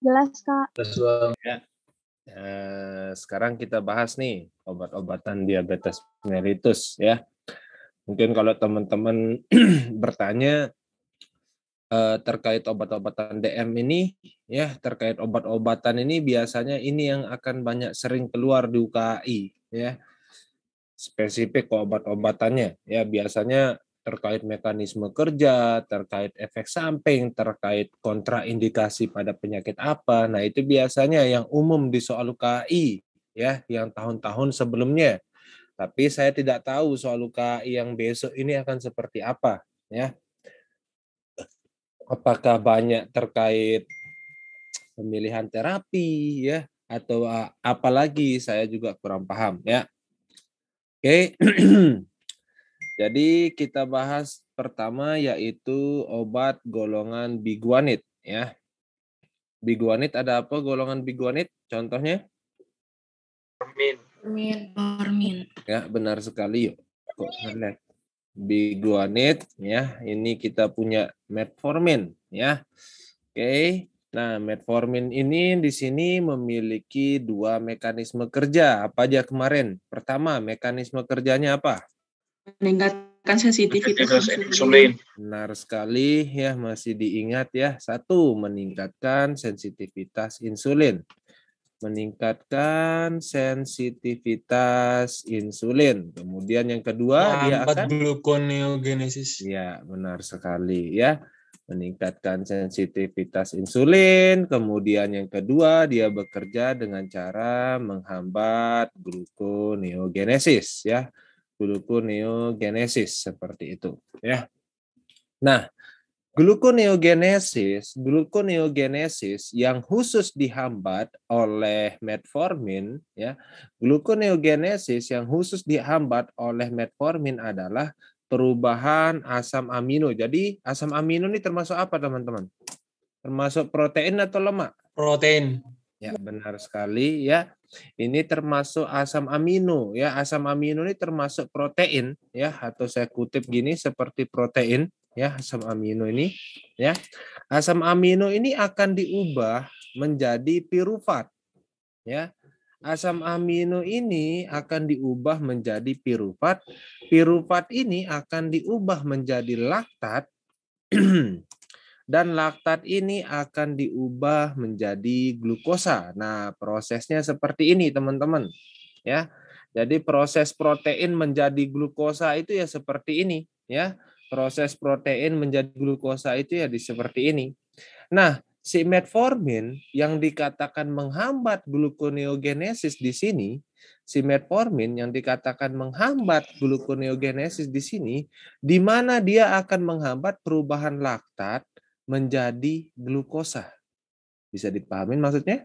Jelas, Kak. Ya. Sekarang kita bahas nih obat-obatan diabetes mellitus ya. Mungkin kalau teman-teman bertanya terkait obat-obatan DM ini ya, terkait obat-obatan ini biasanya ini yang akan banyak sering keluar di UKAI ya. Spesifik obat-obatannya ya, biasanya terkait mekanisme kerja, terkait efek samping, terkait kontraindikasi pada penyakit apa. Nah, itu biasanya yang umum di soal UKI ya, yang tahun-tahun sebelumnya. Tapi saya tidak tahu soal UKI yang besok ini akan seperti apa ya. Apakah banyak terkait pemilihan terapi ya, atau apalagi saya juga kurang paham ya. Oke. Jadi kita bahas pertama yaitu obat golongan biguanid ya. Biguanid ada apa golongan biguanid? Contohnya? Formin. Ya, benar sekali yuk. Kok ngelag? Biguanid ya. Ini kita punya metformin ya. Oke. Nah, metformin ini di sini memiliki dua mekanisme kerja. Apa aja kemarin? Pertama, mekanisme kerjanya apa? Meningkatkan sensitivitas insulin. Benar sekali ya, masih diingat ya. Satu, meningkatkan sensitivitas insulin. Meningkatkan sensitivitas insulin. Kemudian yang kedua dia akan gluconeogenesis. ya, benar sekali ya. Meningkatkan sensitivitas insulin. Kemudian yang kedua dia bekerja dengan cara menghambat gluconeogenesis ya. Gluconeogenesis seperti itu ya. Nah, gluconeogenesis yang khusus dihambat oleh metformin ya. Gluconeogenesis yang khusus dihambat oleh metformin adalah perubahan asam amino. Jadi asam amino ini termasuk apa, teman-teman? Termasuk protein atau lemak? Protein. Ya, benar sekali ya. Ini termasuk asam amino ya. Asam amino ini termasuk protein ya, atau saya kutip gini seperti protein ya, asam amino ini ya. Asam amino ini akan diubah menjadi pirufat ya. Asam amino ini akan diubah menjadi pirufat. Pirufat ini akan diubah menjadi laktat. Dan laktat ini akan diubah menjadi glukosa. Nah, prosesnya seperti ini, teman-teman. Ya. Jadi proses protein menjadi glukosa itu ya seperti ini, ya. Proses protein menjadi glukosa itu ya seperti ini. Nah, si metformin yang dikatakan menghambat gluconeogenesis di sini, si metformin yang dikatakan menghambat gluconeogenesis di sini, di mana dia akan menghambat perubahan laktat menjadi glukosa. Bisa dipahamin maksudnya?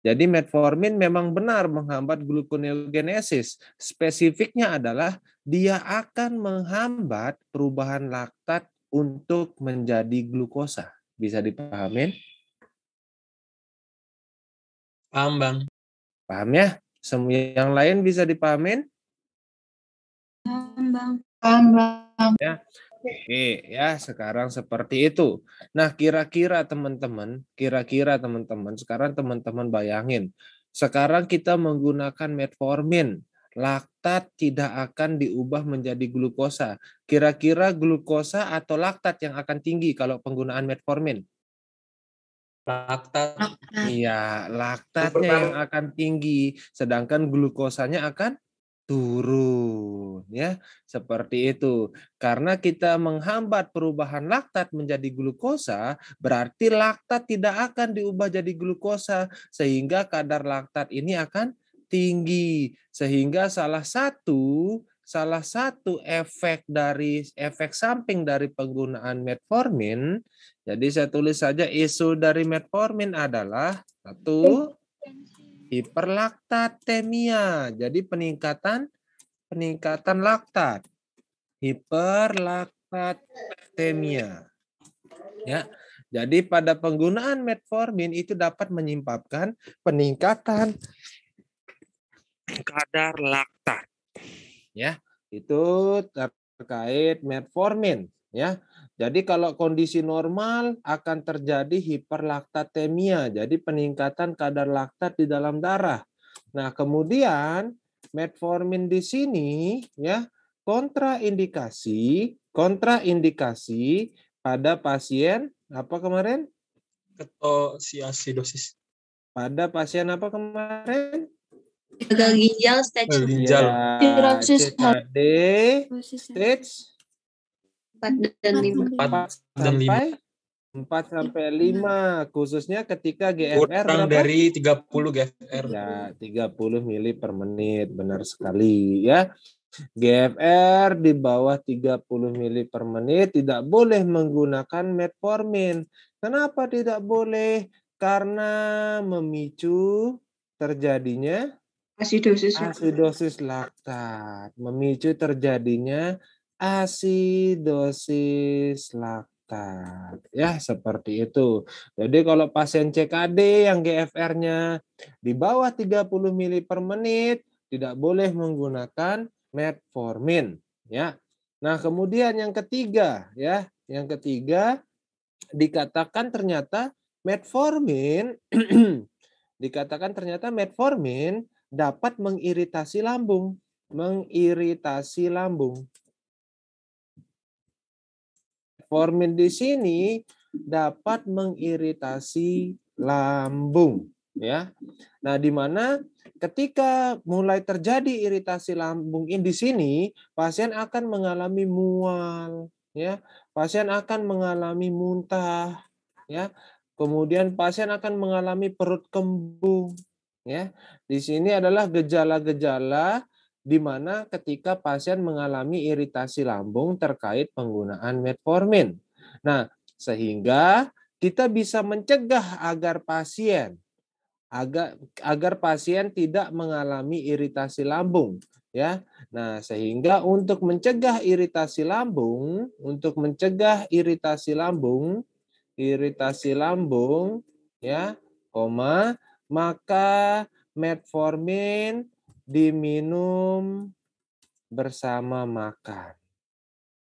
Jadi metformin memang benar menghambat gluconeogenesis. Spesifiknya adalah dia akan menghambat perubahan laktat untuk menjadi glukosa. Bisa dipahamin? Paham, Bang. Paham ya? Semua yang lain bisa dipahamin? Paham, Bang. Paham, Bang. Ya. Oke, ya sekarang seperti itu. Nah, kira-kira teman-teman, sekarang teman-teman bayangin, sekarang kita menggunakan metformin, laktat tidak akan diubah menjadi glukosa. Kira-kira glukosa atau laktat yang akan tinggi kalau penggunaan metformin? Laktat. Iya, laktatnya yang akan tinggi, sedangkan glukosanya akan turun ya, seperti itu. Karena kita menghambat perubahan laktat menjadi glukosa, berarti laktat tidak akan diubah jadi glukosa, sehingga kadar laktat ini akan tinggi. Sehingga salah satu efek samping dari penggunaan metformin, jadi saya tulis saja isu dari metformin adalah satu, hiperlaktatemia. Jadi peningkatan laktat. Hiperlaktatemia. Ya. Jadi pada penggunaan metformin itu dapat menyebabkan peningkatan kadar laktat. Ya, itu terkait metformin, ya. Jadi kalau kondisi normal akan terjadi hiperlaktatemia, jadi peningkatan kadar laktat di dalam darah. Nah, kemudian metformin di sini ya kontraindikasi pada pasien apa kemarin? Ketoasidosis. Pada pasien apa kemarin? Gagal ginjal stage Ginjal. Ya, CKD stage 4 dan 5. 4 sampai 5 khususnya ketika GFR Kurang berapa? dari 30 GFR. Ya, 30 mili per menit, benar sekali ya. GFR di bawah 30 mili per menit tidak boleh menggunakan metformin. Kenapa tidak boleh? Karena memicu terjadinya asidosis laktat. Memicu terjadinya asidosis laktat. Ya, seperti itu. Jadi kalau pasien CKD yang GFR-nya di bawah 30 mili per menit tidak boleh menggunakan metformin, ya. Nah, kemudian yang ketiga, ya. Yang ketiga dikatakan ternyata metformin dapat mengiritasi lambung. Metformin di sini dapat mengiritasi lambung, ya. Nah, di mana ketika mulai terjadi iritasi lambung di sini, pasien akan mengalami mual, ya. Pasien akan mengalami muntah, ya. Kemudian pasien akan mengalami perut kembung, ya. Di sini adalah gejala-gejala di mana ketika pasien mengalami iritasi lambung terkait penggunaan metformin. Nah, sehingga kita bisa mencegah agar pasien tidak mengalami iritasi lambung, ya. Nah, sehingga untuk mencegah iritasi lambung, ya, maka metformin diminum bersama makan.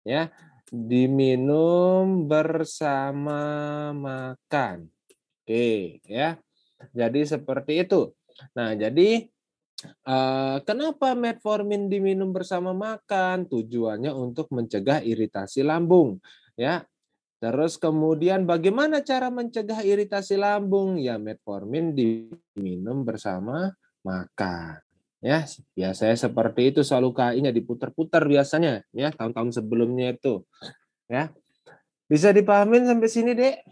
Ya, diminum bersama makan. Oke, ya. Jadi seperti itu. Nah, jadi kenapa metformin diminum bersama makan? Tujuannya untuk mencegah iritasi lambung, ya. Terus kemudian bagaimana cara mencegah iritasi lambung? Ya, metformin diminum bersama makan. Ya, biasanya seperti itu, selalu KI-nya diputar-putar biasanya, ya, tahun-tahun sebelumnya itu. Ya. Bisa dipahamin sampai sini, Dek?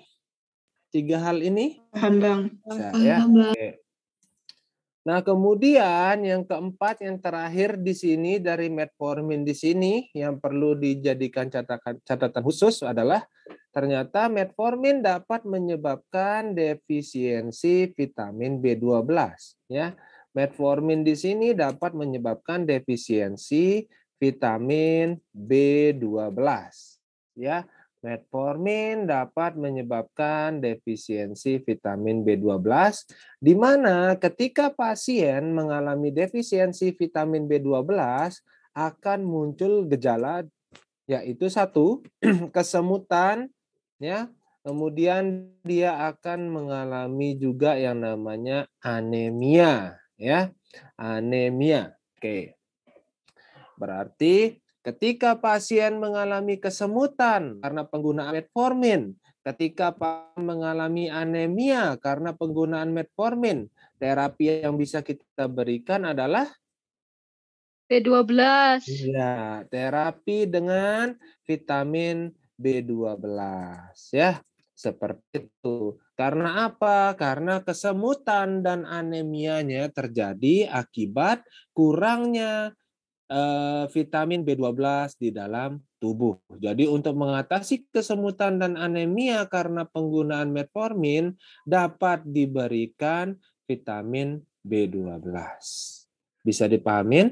3 hal ini? Paham, Bang. Bisa, ya. Oke. Nah, kemudian yang keempat, yang terakhir di sini dari metformin di sini yang perlu dijadikan catatan khusus adalah ternyata metformin dapat menyebabkan defisiensi vitamin B12, ya. Metformin di sini dapat menyebabkan defisiensi vitamin B12, ya. Metformin dapat menyebabkan defisiensi vitamin B12, di mana ketika pasien mengalami defisiensi vitamin B12 akan muncul gejala, yaitu 1, kesemutan, ya. Kemudian dia akan mengalami juga yang namanya anemia, ya. Anemia. Oke. Berarti ketika pasien mengalami kesemutan karena penggunaan metformin, ketika mengalami anemia karena penggunaan metformin, terapi yang bisa kita berikan adalah B12. ya, terapi dengan vitamin B12, ya. Seperti itu. Karena apa? Karena kesemutan dan anemianya terjadi akibat kurangnya vitamin B12 di dalam tubuh. Jadi untuk mengatasi kesemutan dan anemia karena penggunaan metformin dapat diberikan vitamin B12. Bisa dipahamin?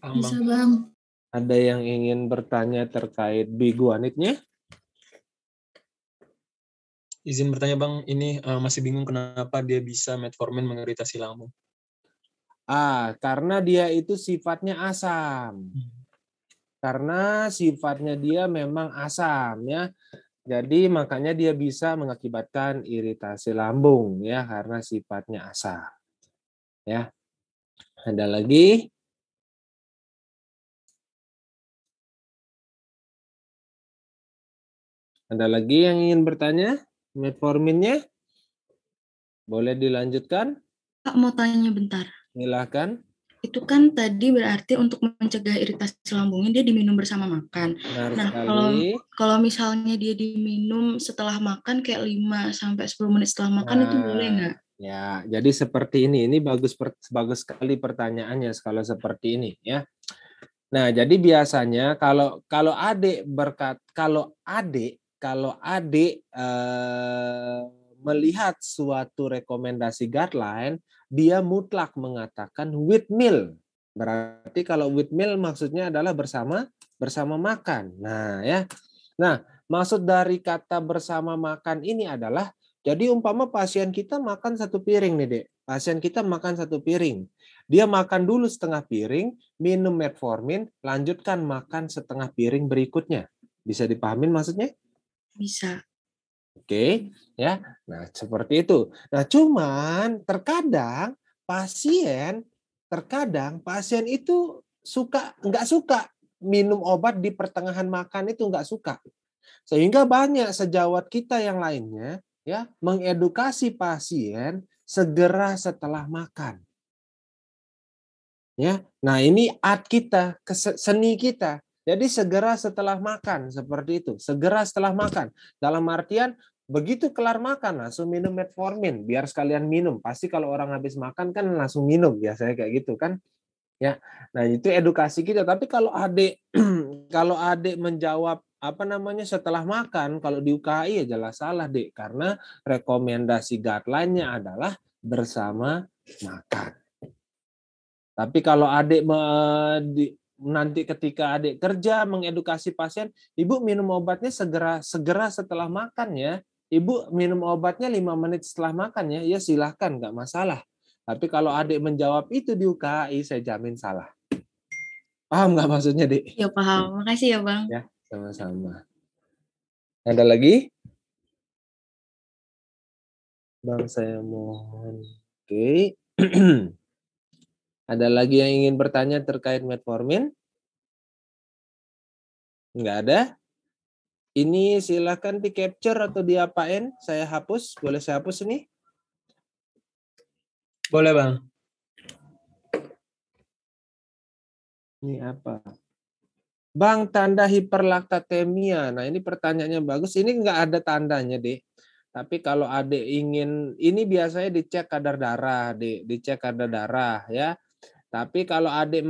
Bisa, Bang. Ada yang ingin bertanya terkait biguanidnya? Izin bertanya, Bang, ini masih bingung kenapa dia bisa metformin mengiritasi lambung. Karena dia itu sifatnya asam. Karena sifatnya dia memang asam ya. Jadi makanya dia bisa mengakibatkan iritasi lambung ya karena sifatnya asam. Ya. Ada lagi? Ada lagi yang ingin bertanya? Metforminnya? Boleh dilanjutkan? Kak, mau tanya bentar. Silakan. Itu kan tadi berarti untuk mencegah iritasi lambungnya dia diminum bersama makan. Benar Nah, sekali. kalau misalnya dia diminum setelah makan kayak 5 sampai 10 menit setelah makan itu boleh nggak? Ya, jadi seperti ini. Ini bagus sekali pertanyaannya kalau seperti ini ya. Nah, jadi biasanya kalau adik melihat suatu rekomendasi guideline, dia mutlak mengatakan with meal. Berarti kalau with meal maksudnya adalah bersama makan. Nah, ya. Nah, maksud dari kata bersama makan ini adalah jadi umpama pasien kita makan 1 piring nih, Dek. Pasien kita makan 1 piring. Dia makan dulu setengah piring, minum metformin, lanjutkan makan setengah piring berikutnya. Bisa dipahamin maksudnya? Bisa. Oke, ya. Nah, seperti itu. Nah, cuman terkadang pasien itu nggak suka minum obat di pertengahan makan itu nggak suka. Sehingga banyak sejawat kita yang lainnya ya mengedukasi pasien segera setelah makan. Ya. Nah, ini art kita, seni kita. Jadi segera setelah makan seperti itu. Segera setelah makan. Dalam artian begitu kelar makan langsung minum metformin biar sekalian minum. Pasti kalau orang habis makan kan langsung minum biasanya kayak gitu kan. Ya. Nah, itu edukasi kita. Tapi kalau adik menjawab setelah makan, kalau di UKI ya jelas salah, Dek, karena rekomendasi guideline-nya adalah bersama makan. Tapi kalau adik nanti ketika adik kerja mengedukasi pasien, Ibu minum obatnya segera setelah makan ya. Ibu minum obatnya 5 menit setelah makan ya. Ya silahkan, nggak masalah. Tapi kalau adik menjawab itu di UKI, saya jamin salah. Paham nggak maksudnya, Dik? Ya paham. Makasih ya, Bang. Ya, sama-sama. Ada lagi? Bang, saya mohon. Oke. Ada lagi yang ingin bertanya terkait metformin? Nggak ada? Ini silakan di capture atau diapain? Saya hapus. Boleh saya hapus ini? Boleh, Bang. Ini apa? Bang, tanda hiperlaktatemia. Nah, ini pertanyaannya bagus. Ini nggak ada tandanya, Dek. Tapi kalau adik ingin, ini biasanya dicek kadar darah, Dek. Dicek kadar darah, ya. Tapi kalau adik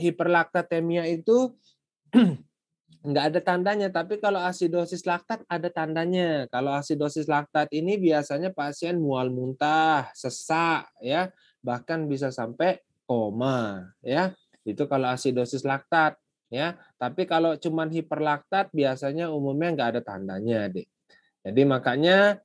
hiperlaktatemia itu nggak ada tandanya, tapi kalau asidosis laktat ada tandanya. Kalau asidosis laktat ini biasanya pasien mual muntah, sesak, ya, bahkan bisa sampai koma, ya. Itu kalau asidosis laktat, ya. Tapi kalau cuman hiperlaktat biasanya umumnya nggak ada tandanya, Dek. Jadi makanya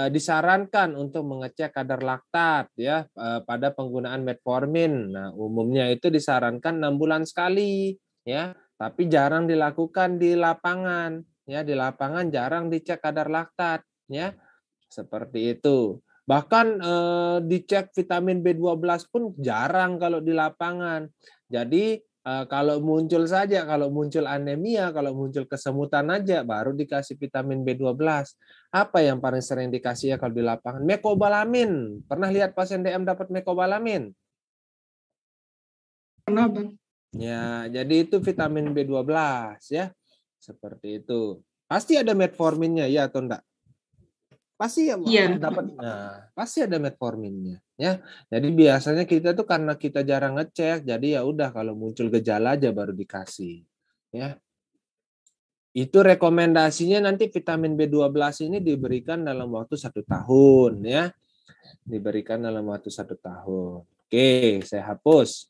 disarankan untuk mengecek kadar laktat ya pada penggunaan metformin. Nah, umumnya itu disarankan 6 bulan sekali ya. Tapi jarang dilakukan di lapangan, ya di lapangan jarang dicek kadar laktat, ya seperti itu. Bahkan dicek vitamin B12 pun jarang kalau di lapangan. Jadi kalau muncul anemia, kalau muncul kesemutan aja, baru dikasih vitamin B12. Apa yang paling sering dikasih ya kalau di lapangan? Mecobalamin. Pernah lihat pasien DM dapat mecobalamin? Pernah, Bang. Ya, jadi itu vitamin B12 ya. Seperti itu. Pasti ada metforminnya ya atau enggak? Pasti ya Iya. dapat. Nah, pasti ada metforminnya ya. Jadi biasanya kita tuh karena kita jarang ngecek, jadi ya udah kalau muncul gejala aja baru dikasih. Ya. Itu rekomendasinya nanti vitamin B12 ini diberikan dalam waktu 1 tahun ya. Diberikan dalam waktu 1 tahun. Oke, saya hapus.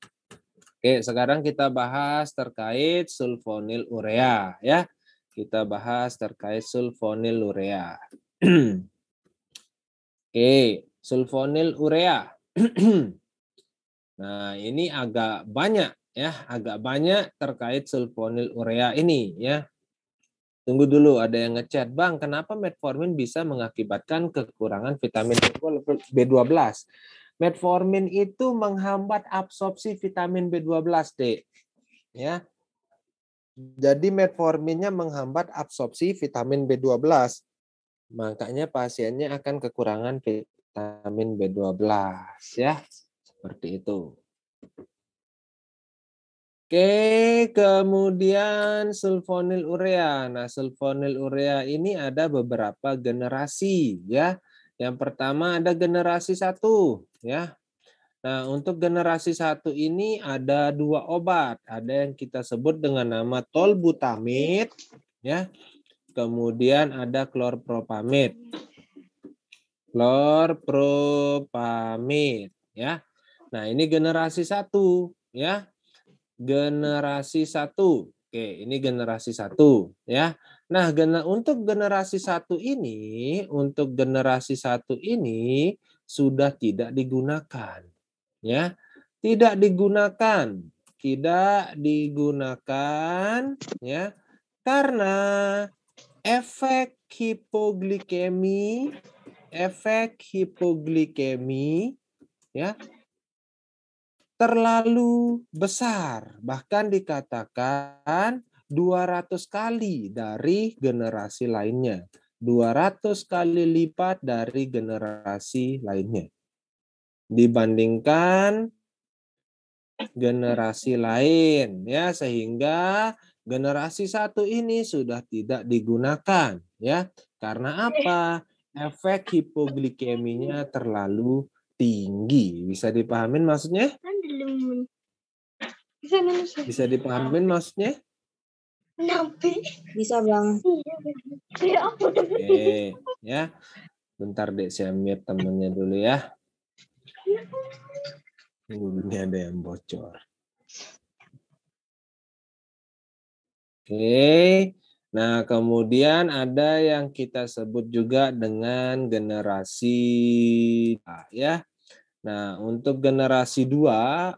Oke, sekarang kita bahas terkait sulfonilurea ya. Kita bahas terkait sulfonilurea. Oke, sulfonilurea. Nah, ini agak banyak ya, agak banyak terkait sulfonilurea ini ya. Tunggu dulu, ada yang ngechat, Bang, kenapa metformin bisa mengakibatkan kekurangan vitamin B12? Metformin itu menghambat absorpsi vitamin B12, Dek. Ya. Jadi metforminnya menghambat absorpsi vitamin B12. Makanya pasiennya akan kekurangan vitamin B12 ya. Seperti itu. Oke, kemudian sulfonilurea. Nah, sulfonilurea ini ada beberapa generasi ya. Yang pertama ada generasi 1 ya. Nah, untuk generasi 1 ini ada 2 obat. Ada yang kita sebut dengan nama tolbutamide ya. Kemudian ada klorpropamid. Klorpropamid ya. Nah, ini generasi 1 ya. Generasi 1. Oke, ini generasi 1 ya. Nah, untuk generasi 1 ini sudah tidak digunakan ya. Tidak digunakan ya. Karena efek hipoglikemi ya terlalu besar, bahkan dikatakan 200 kali dari generasi lainnya. 200 kali lipat dari generasi lainnya. Dibandingkan generasi lain ya, sehingga generasi 1 ini sudah tidak digunakan ya. Karena apa? Efek hipoglikeminya terlalu tinggi. Bisa dipahamin maksudnya? Bisa dipahamin maksudnya? Bisa, Bang. Oke, ya. Bentar Dek, saya mute temennya dulu ya. Ini ada yang bocor. Oke. Nah, kemudian ada yang kita sebut juga dengan generasi ya. Nah, untuk generasi 2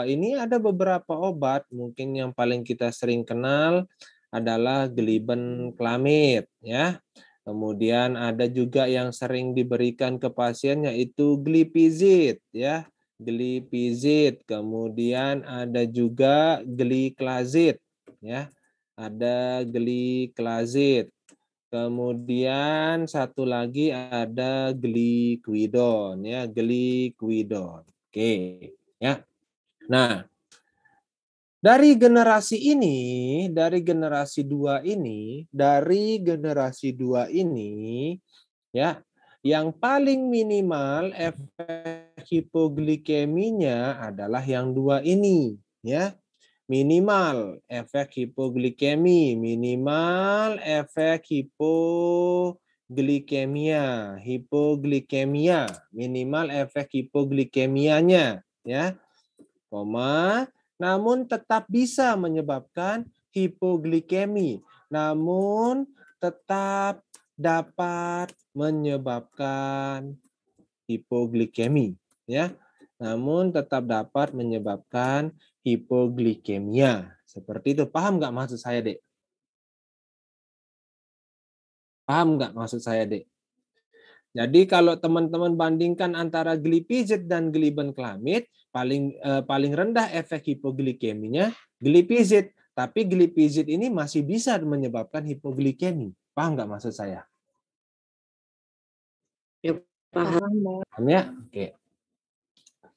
ini ada beberapa obat, mungkin yang paling kita sering kenal adalah glibenclamid ya. Kemudian ada juga yang sering diberikan ke pasien yaitu glipizid ya. Glipizid, kemudian ada juga gliclazid ya. Ada gliclazid. Kemudian satu lagi ada gliquidon ya, gliquidon. Oke, ya. Nah, dari generasi 2 ini ya, yang paling minimal efek hipoglikeminya adalah yang 2 ini ya. Minimal efek hipoglikemi, minimal efek hipoglikemia, minimal efek hipoglikemianya ya. Namun tetap bisa menyebabkan hipoglikemi, namun tetap dapat menyebabkan hipoglikemi ya. Namun tetap dapat menyebabkan hipoglikemia. Seperti itu. Paham nggak maksud saya, Dek? Paham nggak maksud saya, Dek? Jadi kalau teman-teman bandingkan antara glipizid dan glibenclamid, paling rendah efek hipoglikeminya glipizid. Tapi glipizid ini masih bisa menyebabkan hipoglikemi. Paham nggak maksud saya? Ya, paham. Paham ya? Oke.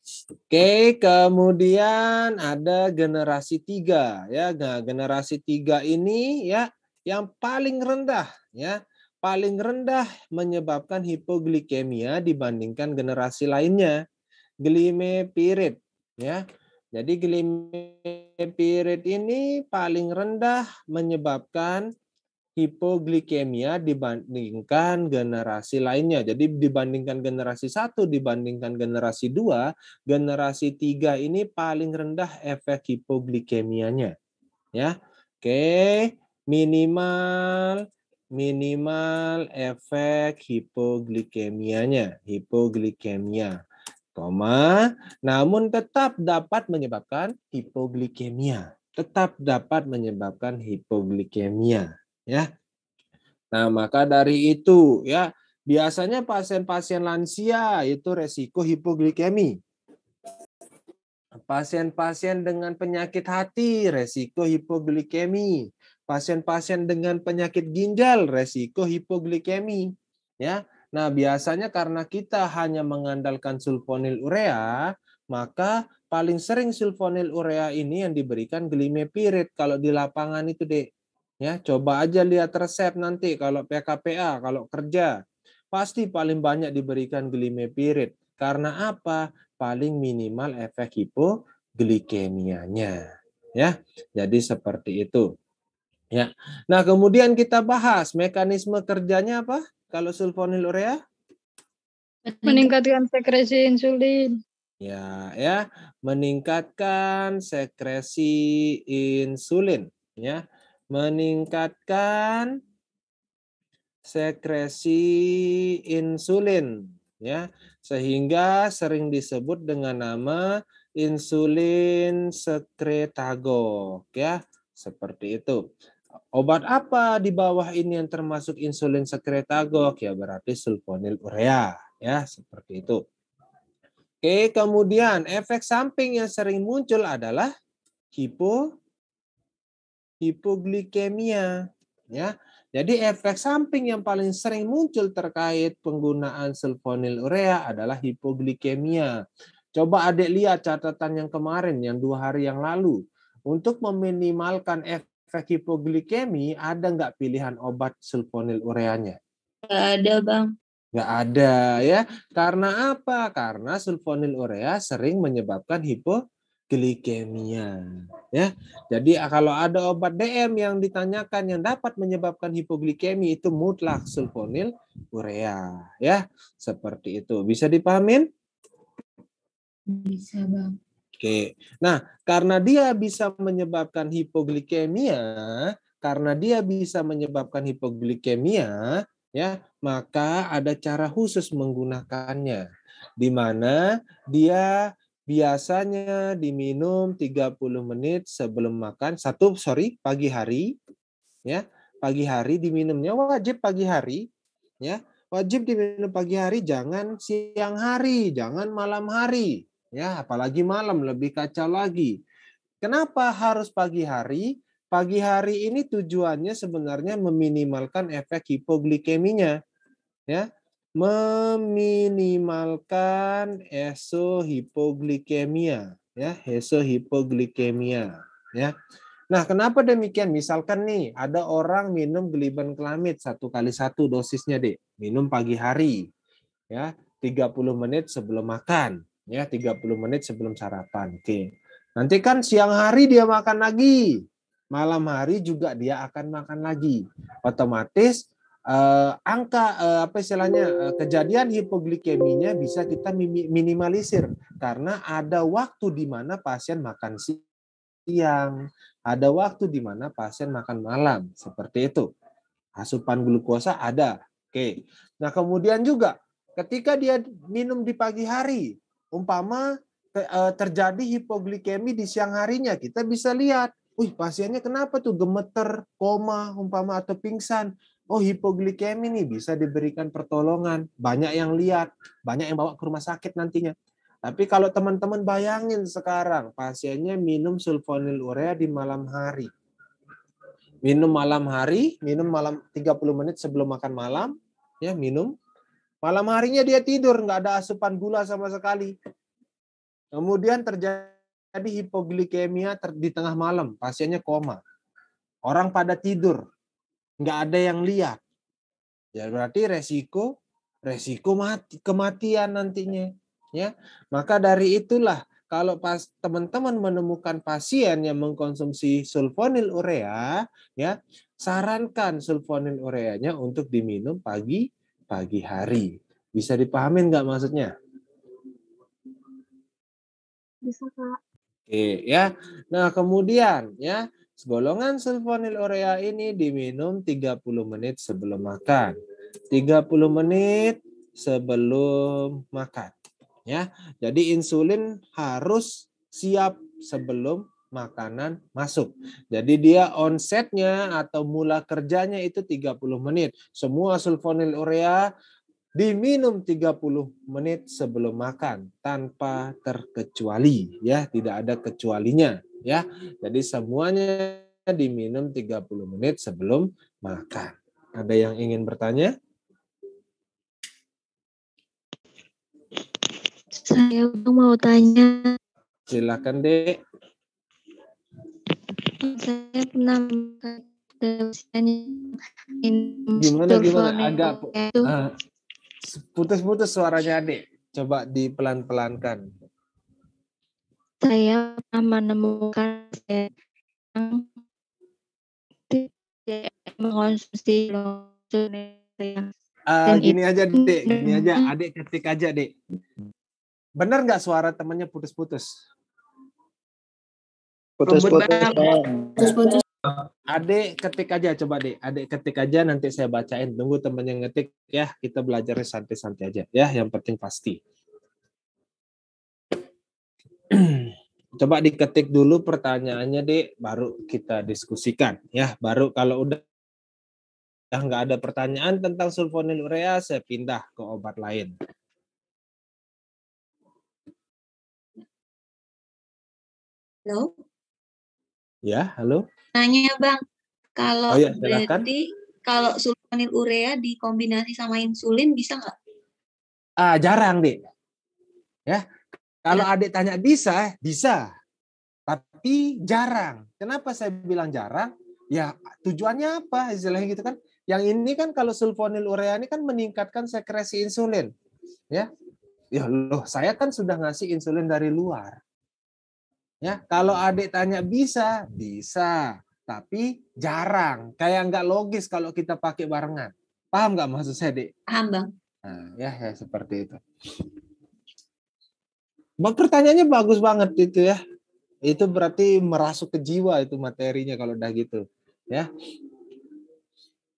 Oke, kemudian ada generasi 3 ya. Nah, generasi 3 ini ya yang paling rendah ya. Paling rendah menyebabkan hipoglikemia dibandingkan generasi lainnya. Glimepirid ya. Jadi glimepirid ini paling rendah menyebabkan hipoglikemia dibandingkan generasi lainnya. Jadi dibandingkan generasi 1, dibandingkan generasi 2, generasi 3 ini paling rendah efek hipoglikemianya. Ya. Oke, minimal efek hipoglikemianya, hipoglikemia. namun tetap dapat menyebabkan hipoglikemia. Tetap dapat menyebabkan hipoglikemia, ya. Nah, maka dari itu, ya, biasanya pasien-pasien lansia itu resiko hipoglikemi. Pasien-pasien dengan penyakit hati, resiko hipoglikemi. Pasien-pasien dengan penyakit ginjal, resiko hipoglikemi. Ya, nah biasanya karena kita hanya mengandalkan sulfonilurea, maka paling sering sulfonilurea ini yang diberikan glimepirid kalau di lapangan itu, Dek. Ya, coba aja lihat resep nanti kalau PKPA, kalau kerja, pasti paling banyak diberikan glimepirid. Karena apa? Paling minimal efek hipoglikemianya. Ya, jadi seperti itu. Ya. Nah, kemudian kita bahas mekanisme kerjanya apa? Kalau sulfonilurea? Meningkatkan sekresi insulin. Ya, meningkatkan sekresi insulin, ya. Meningkatkan sekresi insulin, ya. Sehingga sering disebut dengan nama insulin sekretagok, ya. Seperti itu. Obat apa di bawah ini yang termasuk insulin sekretagok? Ya berarti sulfonilurea, ya, seperti itu. Oke, kemudian efek samping yang sering muncul adalah hipoglikemia, ya. Jadi efek samping yang paling sering muncul terkait penggunaan sulfonilurea adalah hipoglikemia. Coba Adik lihat catatan yang kemarin, yang 2 hari yang lalu. Untuk meminimalkan efek hipoglikemi, ada nggak pilihan obat sulfonilureanya? Nggak ada, Bang. Nggak ada, ya. Karena apa? Karena sulfonilurea sering menyebabkan hipoglikemia. Ya, jadi kalau ada obat DM yang ditanyakan yang dapat menyebabkan hipoglikemi itu mutlak sulfonilurea. Ya, seperti itu. Bisa dipahamin? Bisa, Bang. Oke. Nah, karena dia bisa menyebabkan hipoglikemia, ya, maka ada cara khusus menggunakannya, di mana dia biasanya diminum 30 menit sebelum makan. Pagi hari, ya. Pagi hari diminumnya wajib pagi hari, ya. Wajib diminum pagi hari, jangan siang hari, jangan malam hari. Ya, apalagi malam lebih kacau lagi. Kenapa harus pagi hari? Pagi hari ini tujuannya sebenarnya meminimalkan efek hipoglikeminya, ya. Meminimalkan esohipoglikemia, ya, esohipoglikemia, ya. Nah, kenapa demikian? Misalkan nih, ada orang minum glibenclamid 1x1 dosisnya, Dek. Minum pagi hari, ya, 30 menit sebelum makan, ya, 30 menit sebelum sarapan. Oke. Nanti kan siang hari dia makan lagi. Malam hari juga dia akan makan lagi. Otomatis kejadian hipoglikeminya bisa kita minimalisir karena ada waktu di mana pasien makan siang, ada waktu di mana pasien makan malam, seperti itu. Asupan glukosa ada. Oke. Nah, kemudian juga ketika dia minum di pagi hari, umpama terjadi hipoglikemi di siang harinya, kita bisa lihat, pasiennya kenapa tuh gemeter, koma, umpama atau pingsan. Oh, hipoglikemi nih, bisa diberikan pertolongan. Banyak yang lihat, banyak yang bawa ke rumah sakit nantinya. Tapi kalau teman-teman bayangin sekarang, pasiennya minum sulfonilurea di malam hari. Minum malam 30 menit sebelum makan malam, ya, minum. Malam harinya dia tidur, nggak ada asupan gula sama sekali. Kemudian terjadi hipoglikemia di tengah malam, pasiennya koma. Orang pada tidur, nggak ada yang lihat. Ya berarti resiko kematian nantinya, ya. Maka dari itulah kalau pas teman-teman menemukan pasien yang mengkonsumsi sulfonilurea, ya, sarankan sulfonilureanya untuk diminum pagi hari. Bisa dipahamin nggak maksudnya? Bisa, Kak. Oke, ya. Nah, kemudian, ya, golongan sulfonilurea ini diminum 30 menit sebelum makan. 30 menit sebelum makan. Ya, jadi insulin harus siap sebelum makanan masuk. Jadi dia onsetnya atau mula kerjanya itu 30 menit. Semua sulfonilurea diminum 30 menit sebelum makan tanpa terkecuali, ya, tidak ada kecualinya, ya. Jadi semuanya diminum 30 menit sebelum makan. Ada yang ingin bertanya? Saya mau tanya, Silakan, Dek. saya pernah makan minum Gimana sulfonilurea agak itu. putus-putus suaranya, Dek. Coba dipelan-pelankan. Saya pernah menemukan yang tidak mengonsumsi sulfonilurea. Dan Gini itu aja, Dek. Gini aja. Adik ketik aja, Dek. Benar nggak suara temannya putus-putus? Putus-putus. Adik ketik aja, coba, Dek. Adik ketik aja, nanti saya bacain. Tunggu temen yang ngetik, ya. Kita belajarnya santai-santai aja, ya. Yang penting pasti. Coba diketik dulu pertanyaannya, Dek. Baru kita diskusikan, ya. Baru kalau udah nggak ada pertanyaan tentang sulfonilurea, saya pindah ke obat lain. Halo? Ya, halo. Nanya Bang, kalau Oh ya, silakan. berarti kalau sulfonilurea dikombinasi sama insulin bisa nggak? Jarang, Dek. Ya, kalau adik tanya bisa, bisa. Tapi jarang. Kenapa saya bilang jarang? Ya, tujuannya apa? Istilahnya gitu kan. Yang ini kan kalau sulfonilurea ini kan meningkatkan sekresi insulin. Ya. Ya loh, saya kan sudah ngasih insulin dari luar. Ya, kalau adik tanya bisa, bisa. Tapi jarang. Kayak nggak logis kalau kita pakai barengan. Paham nggak maksud saya, Dek? Paham Bang. Nah, ya seperti itu. Pertanyaannya bagus banget itu ya. Itu berarti merasuk ke jiwa itu materinya kalau udah gitu, ya.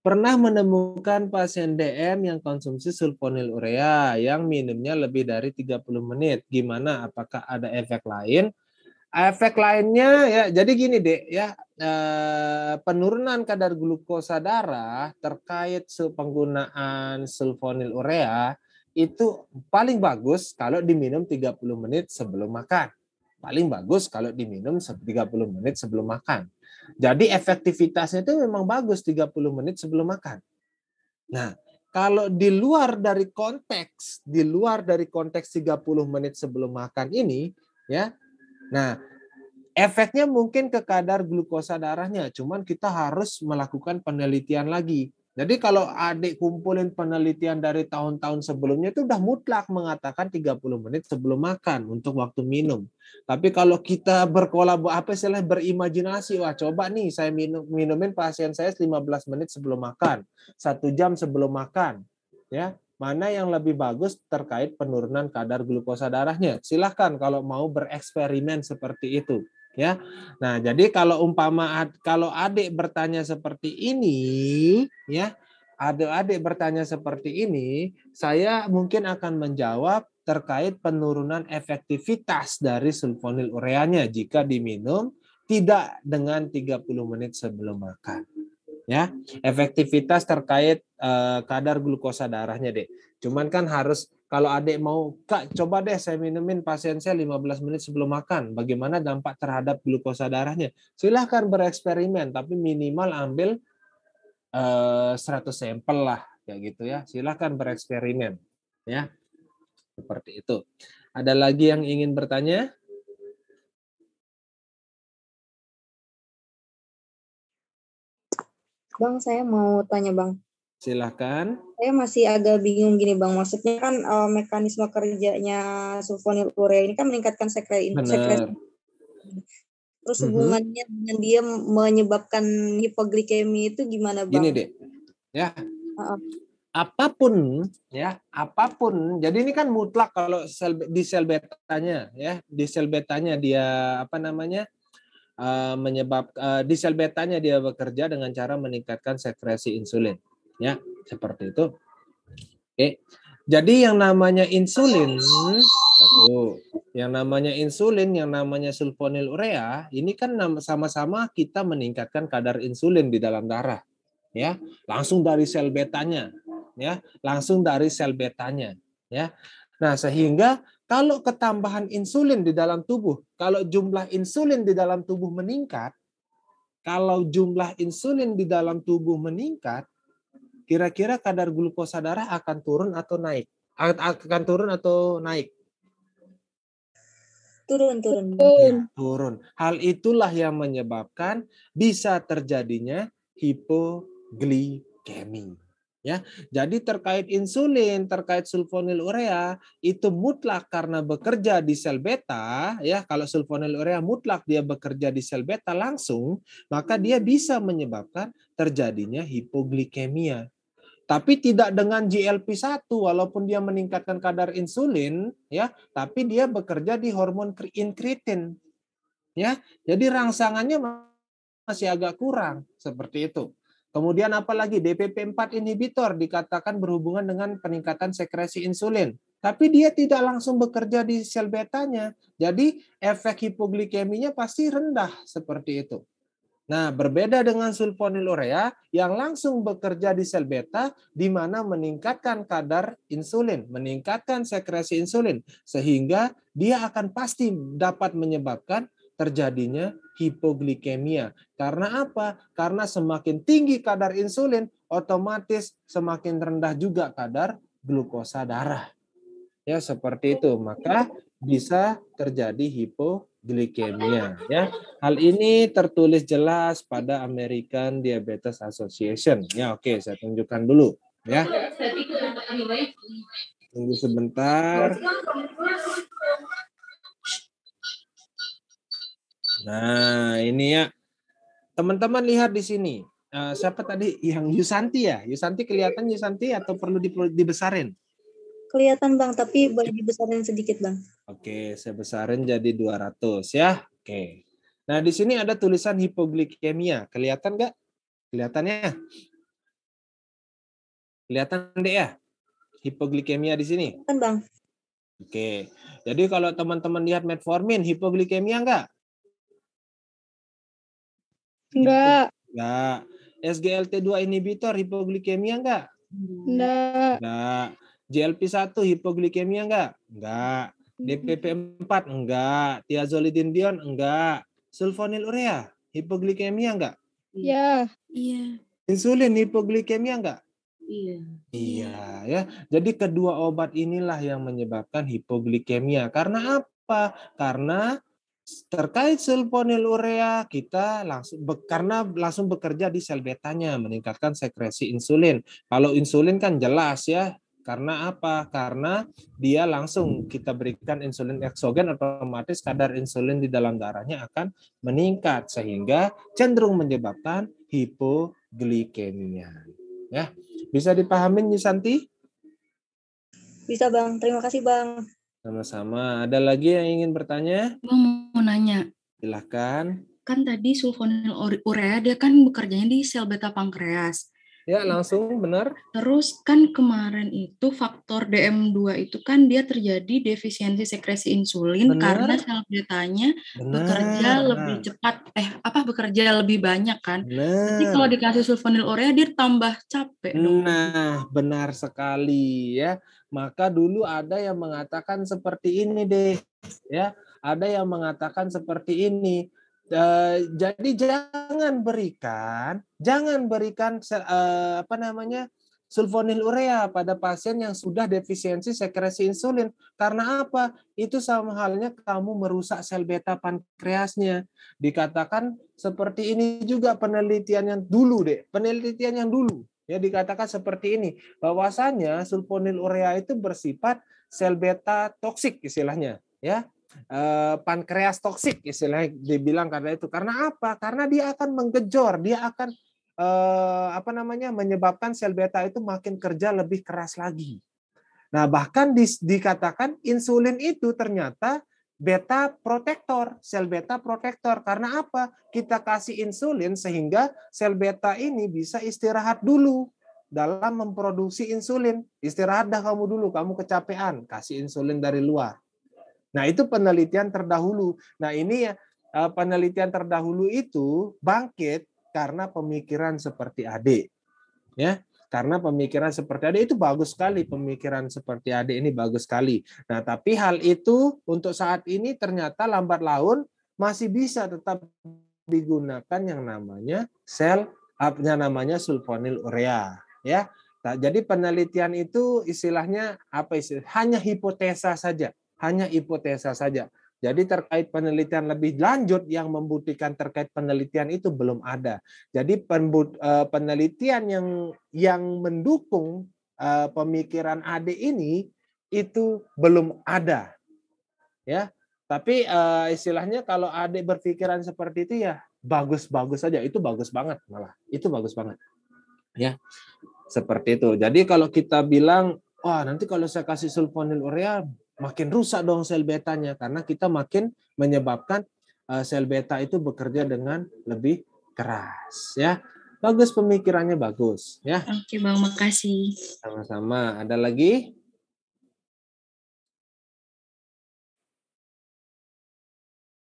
Pernah menemukan pasien DM yang konsumsi sulfonilurea yang minumnya lebih dari 30 menit. Gimana? Apakah ada efek lain? Efek lainnya ya, jadi gini, Dek, ya. Penurunan kadar glukosa darah terkait penggunaan sulfonilurea itu paling bagus kalau diminum 30 menit sebelum makan. Paling bagus kalau diminum 30 menit sebelum makan. Jadi efektivitasnya itu memang bagus 30 menit sebelum makan. Nah, kalau di luar dari konteks 30 menit sebelum makan ini, ya. Nah, efeknya mungkin ke kadar glukosa darahnya, cuman kita harus melakukan penelitian lagi. Jadi kalau adik kumpulin penelitian dari tahun-tahun sebelumnya itu udah mutlak mengatakan 30 menit sebelum makan untuk waktu minum. Tapi kalau kita berimajinasi, wah coba nih saya minumin pasien saya 15 menit sebelum makan, 1 jam sebelum makan, ya. Mana yang lebih bagus terkait penurunan kadar glukosa darahnya? Silahkan kalau mau bereksperimen seperti itu. Ya, nah jadi kalau kalau adik bertanya seperti ini, ya, adik bertanya seperti ini, saya mungkin akan menjawab terkait penurunan efektivitas dari sulfonilureanya jika diminum tidak dengan 30 menit sebelum makan. Ya, efektivitas terkait kadar glukosa darahnya, Dek. Cuman kan harus kalau adik mau, Kak, coba deh saya minumin pasien saya 15 menit sebelum makan. Bagaimana dampak terhadap glukosa darahnya? Silahkan bereksperimen, tapi minimal ambil 100 sampel lah, kayak gitu ya. Silahkan bereksperimen, ya. Seperti itu. Ada lagi yang ingin bertanya? Bang, saya mau tanya Bang. Silahkan. Saya masih agak bingung gini Bang. Maksudnya kan mekanisme kerjanya sulfonilurea ini kan meningkatkan sekresi. Terus hubungannya dengan dia menyebabkan hipoglikemi itu gimana Bang? Gini, Dek. Ya. Apapun. Jadi ini kan mutlak kalau di sel betanya, ya. Di sel betanya dia di sel betanya dia bekerja dengan cara meningkatkan sekresi insulin, ya, seperti itu. Oke. Jadi yang namanya insulin, yang namanya sulfonylurea, ini kan sama-sama kita meningkatkan kadar insulin di dalam darah, ya, langsung dari sel betanya, ya, ya. Nah, sehingga kalau ketambahan insulin di dalam tubuh, kalau jumlah insulin di dalam tubuh meningkat, kira-kira kadar glukosa darah akan turun atau naik? Akan turun atau naik? Turun. Ya, turun. Hal itulah yang menyebabkan bisa terjadinya hipoglikemi. Ya, jadi terkait insulin, terkait sulfonylurea itu mutlak karena bekerja di sel beta, ya. Kalau sulfonylurea mutlak dia bekerja di sel beta langsung, maka dia bisa menyebabkan terjadinya hipoglikemia. Tapi tidak dengan GLP-1 walaupun dia meningkatkan kadar insulin, ya, tapi dia bekerja di hormon incretin. Ya, jadi rangsangannya masih agak kurang seperti itu. Kemudian apalagi DPP-4 inhibitor dikatakan berhubungan dengan peningkatan sekresi insulin, tapi dia tidak langsung bekerja di sel betanya. Jadi efek hipoglikeminya pasti rendah seperti itu. Nah, berbeda dengan sulfonylurea yang langsung bekerja di sel beta di mana meningkatkan kadar insulin, meningkatkan sekresi insulin sehingga dia akan pasti dapat menyebabkan terjadinya hipoglikemia. Karena apa? Karena semakin tinggi kadar insulin, otomatis semakin rendah juga kadar glukosa darah. Ya, seperti itu. Maka bisa terjadi hipoglikemia, ya. Hal ini tertulis jelas pada American Diabetes Association. Ya, oke, saya tunjukkan dulu, ya. Tunggu sebentar. Nah, ini ya. Teman-teman lihat di sini. Siapa tadi yang Yusanti ya? Yusanti kelihatan Yusanti atau perlu dibesarin? Kelihatan Bang, tapi boleh dibesarin sedikit Bang. Oke, saya besarin jadi 200 ya. Oke. Nah, di sini ada tulisan hipoglikemia. Kelihatan nggak? Kelihatannya? Kelihatan deh ya? Hipoglikemia di sini. Kan Bang. Oke. Jadi kalau teman-teman lihat metformin, hipoglikemia nggak? Enggak. Nggak. SGLT2 inhibitor, hipoglikemia nggak? Enggak. GLP-1 hipoglikemia enggak? Enggak. DPP-4 enggak. Thiazolidinedion enggak. Sulfonylurea hipoglikemia enggak? Ya. Iya. Insulin hipoglikemia enggak? Iya. Iya ya. Jadi kedua obat inilah yang menyebabkan hipoglikemia. Karena apa? Karena terkait sulfonylurea kita langsung bekerja di sel betanya meningkatkan sekresi insulin. Kalau insulin kan jelas ya. Karena apa? Karena dia langsung kita berikan insulin eksogen, otomatis kadar insulin di dalam darahnya akan meningkat sehingga cenderung menyebabkan hipoglikemia. Ya, bisa dipahamin Yusanti? Bisa Bang, terima kasih Bang. Sama-sama. Ada lagi yang ingin bertanya? Bang mau nanya. Silahkan. Kan tadi sulfonylurea dia kan bekerjanya di sel beta pankreas. Ya, langsung benar. Terus kan kemarin itu faktor DM2 itu kan dia terjadi defisiensi sekresi insulin karena sel betanya bekerja lebih cepat, bekerja lebih banyak kan. Jadi kalau dikasih sulfonylurea dia tambah capek dong. Nah, benar sekali ya. Maka dulu ada yang mengatakan seperti ini deh, ya. Ada yang mengatakan seperti ini. Jadi jangan berikan sulfonylurea pada pasien yang sudah defisiensi sekresi insulin. Karena apa? Itu sama halnya kamu merusak sel beta pankreasnya. Dikatakan seperti ini juga penelitian yang dulu. Ya, dikatakan seperti ini, bahwasanya sulfonylurea itu bersifat sel beta toksik istilahnya, ya. Pankreas toksik istilahnya dibilang karena itu. Karena apa? Karena dia akan menggejor, dia akan menyebabkan sel beta itu makin kerja lebih keras lagi. Nah, bahkan dikatakan insulin itu ternyata beta protektor, sel beta protektor. Karena apa? Kita kasih insulin sehingga sel beta ini bisa istirahat dulu. dalam memproduksi insulin. Istirahat dah kamu dulu, kamu kecapean, kasih insulin dari luar. Nah, itu penelitian terdahulu. Nah, ini ya penelitian terdahulu itu bangkit karena pemikiran seperti Ade. Ya, karena pemikiran seperti Ade itu bagus sekali, pemikiran seperti Ade ini bagus sekali. Nah, tapi hal itu untuk saat ini ternyata lambat laun masih bisa tetap digunakan yang namanya namanya sulfonilurea, ya. Nah, jadi penelitian itu istilahnya apa istilah? Hanya hipotesa saja, hanya hipotesa saja. Jadi terkait penelitian lebih lanjut yang membuktikan terkait penelitian itu belum ada. Jadi penelitian yang mendukung pemikiran Ade ini itu belum ada, ya. Tapi istilahnya kalau Ade berpikiran seperti itu ya bagus-bagus saja, itu bagus banget malah, itu bagus banget, ya. Seperti itu. Jadi kalau kita bilang, wah nanti kalau saya kasih sulfonilurea makin rusak dong sel betanya, karena kita makin menyebabkan sel beta itu bekerja dengan lebih keras, ya. Bagus, pemikirannya bagus, ya. Oke Bang, makasih. Sama-sama. Ada lagi?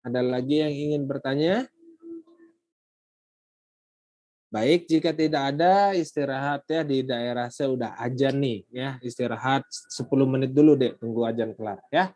Ada lagi yang ingin bertanya? Baik, jika tidak ada, istirahat ya. Di daerah saya udah azan nih, ya. Istirahat 10 menit dulu deh, tunggu azan kelar, ya.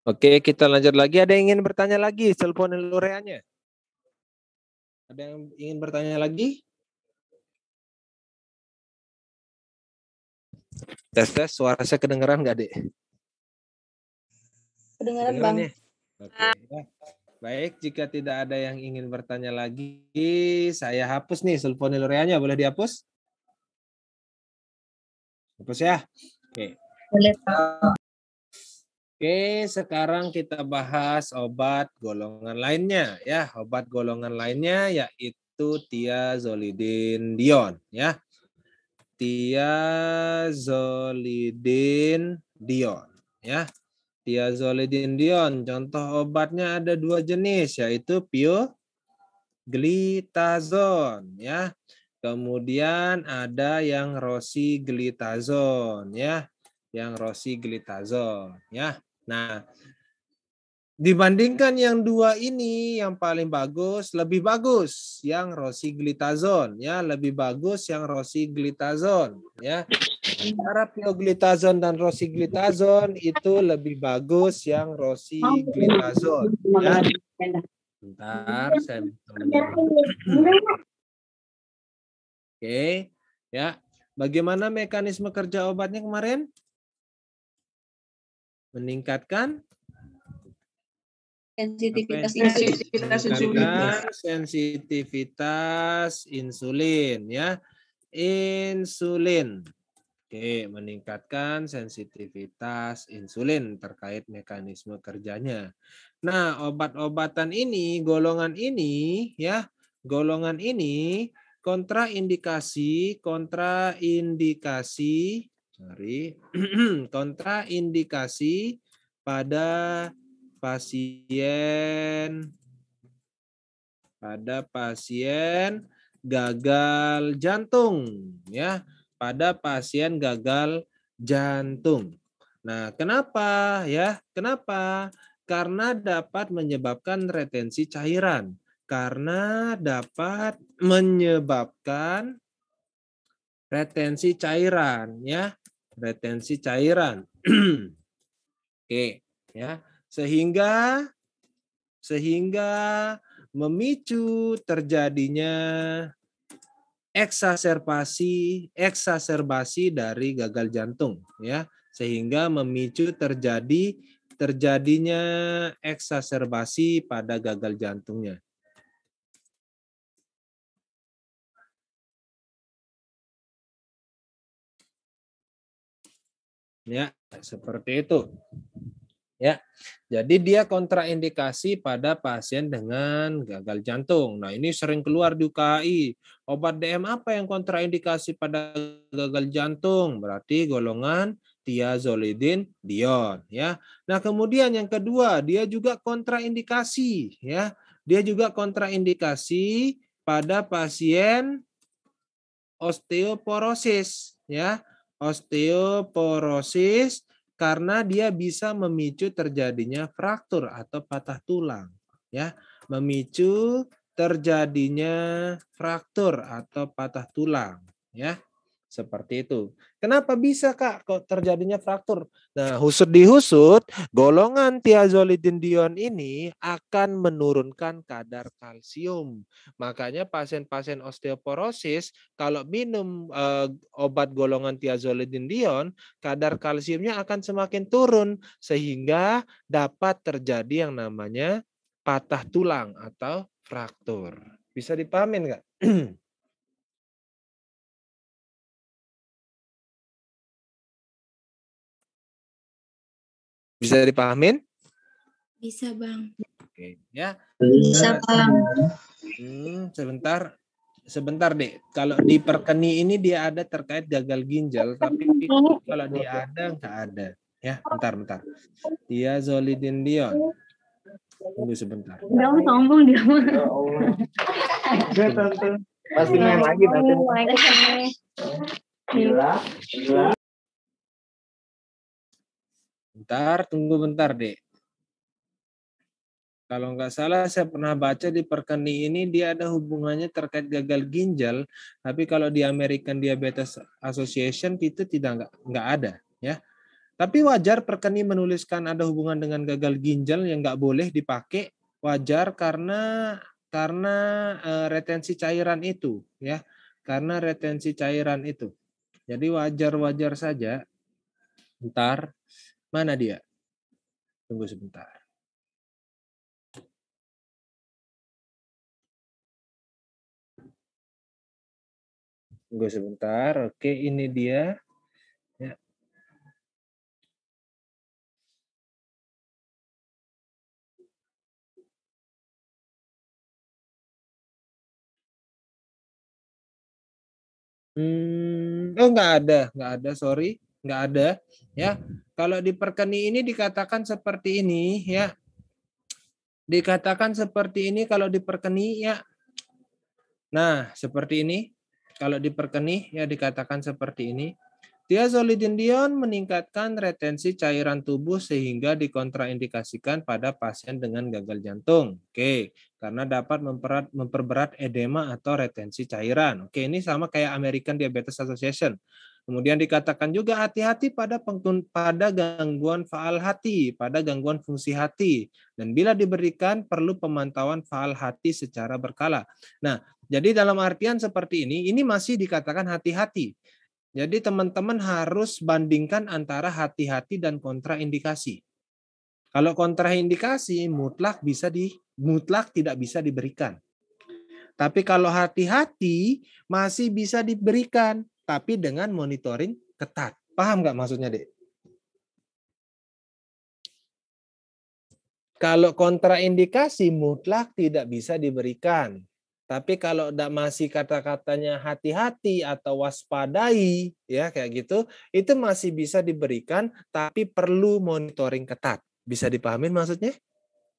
Oke, kita lanjut lagi. Ada yang ingin bertanya lagi sulfonilureanya? Ada yang ingin bertanya lagi? Tes, suara saya kedengeran nggak, Dek? Kedengaran Bang. Ya? Oke. Ya. Baik, jika tidak ada yang ingin bertanya lagi, saya hapus nih sulfonilureanya. Boleh dihapus? Hapus ya? Oke. Boleh. Oke, sekarang kita bahas obat golongan lainnya ya. Obat golongan lainnya yaitu thiazolidin dion ya. Thiazolidin dion ya. Thiazolidin dion, contoh obatnya ada 2 jenis yaitu pioglitazon ya. Kemudian ada yang rosiglitazon ya. Yang rosiglitazon ya. Nah, dibandingkan yang 2 ini yang paling bagus, lebih bagus yang rosiglitazon ya, lebih bagus yang rosiglitazon ya. Antara pioglitazon dan rosiglitazon itu lebih bagus yang rosiglitazon ya. Bentar, saya Oke, ya. Bagaimana mekanisme kerja obatnya kemarin? Meningkatkan Sensitivitas sensitivitas insulin ya. Insulin. Oke, meningkatkan sensitivitas insulin terkait mekanisme kerjanya. Nah, obat-obatan ini, golongan ini ya, golongan ini kontraindikasi pada pasien gagal jantung ya, pada pasien gagal jantung. Nah, kenapa ya? Kenapa? Karena dapat menyebabkan retensi cairan. Karena dapat menyebabkan retensi cairan ya, retensi cairan. Oke, ya. Sehingga memicu terjadinya eksaserbasi dari gagal jantung ya, sehingga memicu terjadinya eksaserbasi pada gagal jantungnya. Ya, seperti itu. Ya. Jadi dia kontraindikasi pada pasien dengan gagal jantung. Nah, ini sering keluar di UKAI. Obat DM apa yang kontraindikasi pada gagal jantung? Berarti golongan thiazolidin dion ya. Nah, kemudian yang kedua, dia juga kontraindikasi ya. Dia juga kontraindikasi pada pasien osteoporosis ya. Osteoporosis karena dia bisa memicu terjadinya fraktur atau patah tulang ya, memicu terjadinya fraktur atau patah tulang ya. Seperti itu. Kenapa bisa Kak kok terjadinya fraktur? Nah, dihusut, golongan thiazolidin dion ini akan menurunkan kadar kalsium. Makanya pasien-pasien osteoporosis kalau minum obat golongan thiazolidin dion, kadar kalsiumnya akan semakin turun sehingga dapat terjadi yang namanya patah tulang atau fraktur. Bisa dipahamin nggak? Bisa dipahamin? Bisa, Bang. Oke, ya. Bisa, Bang. Sebentar, Dek. Kalau di perkeni ini dia ada terkait gagal ginjal, tapi kalau dia ada nggak ada. Ya, bentar. Thiazolidin dion. Tunggu sebentar. Jangan sombong dia. Pasti main lagi nanti. Gila. Tunggu bentar, Dek. Kalau nggak salah saya pernah baca di perkeni ini dia ada hubungannya terkait gagal ginjal, tapi kalau di American Diabetes Association itu nggak ada, ya. Tapi wajar perkeni menuliskan ada hubungan dengan gagal ginjal yang nggak boleh dipakai. Wajar karena retensi cairan itu, ya. Karena retensi cairan itu. Jadi wajar-wajar saja. Bentar, mana dia? Tunggu sebentar. Tunggu sebentar. Oke, ini dia. Ya. Oh nggak ada, sorry, nggak ada, ya. Kalau di perkeni ini dikatakan seperti ini, ya. Dikatakan seperti ini kalau di perkeni, ya. Nah, seperti ini. Kalau di perkeni, ya dikatakan seperti ini. Thiazolidinedion meningkatkan retensi cairan tubuh sehingga dikontraindikasikan pada pasien dengan gagal jantung. Oke, karena dapat memperberat edema atau retensi cairan. Oke, ini sama kayak American Diabetes Association. Kemudian dikatakan juga hati-hati pada gangguan faal hati, pada gangguan fungsi hati. Dan bila diberikan perlu pemantauan faal hati secara berkala. Nah, jadi dalam artian seperti ini masih dikatakan hati-hati. Jadi teman-teman harus bandingkan antara hati-hati dan kontraindikasi. Kalau kontraindikasi mutlak tidak bisa diberikan. Tapi kalau hati-hati masih bisa diberikan, tapi dengan monitoring ketat. Paham nggak maksudnya, Dek? Kalau kontraindikasi mutlak tidak bisa diberikan. Tapi kalau masih kata-katanya hati-hati atau waspadai, ya kayak gitu, itu masih bisa diberikan, tapi perlu monitoring ketat. Bisa dipahamin maksudnya?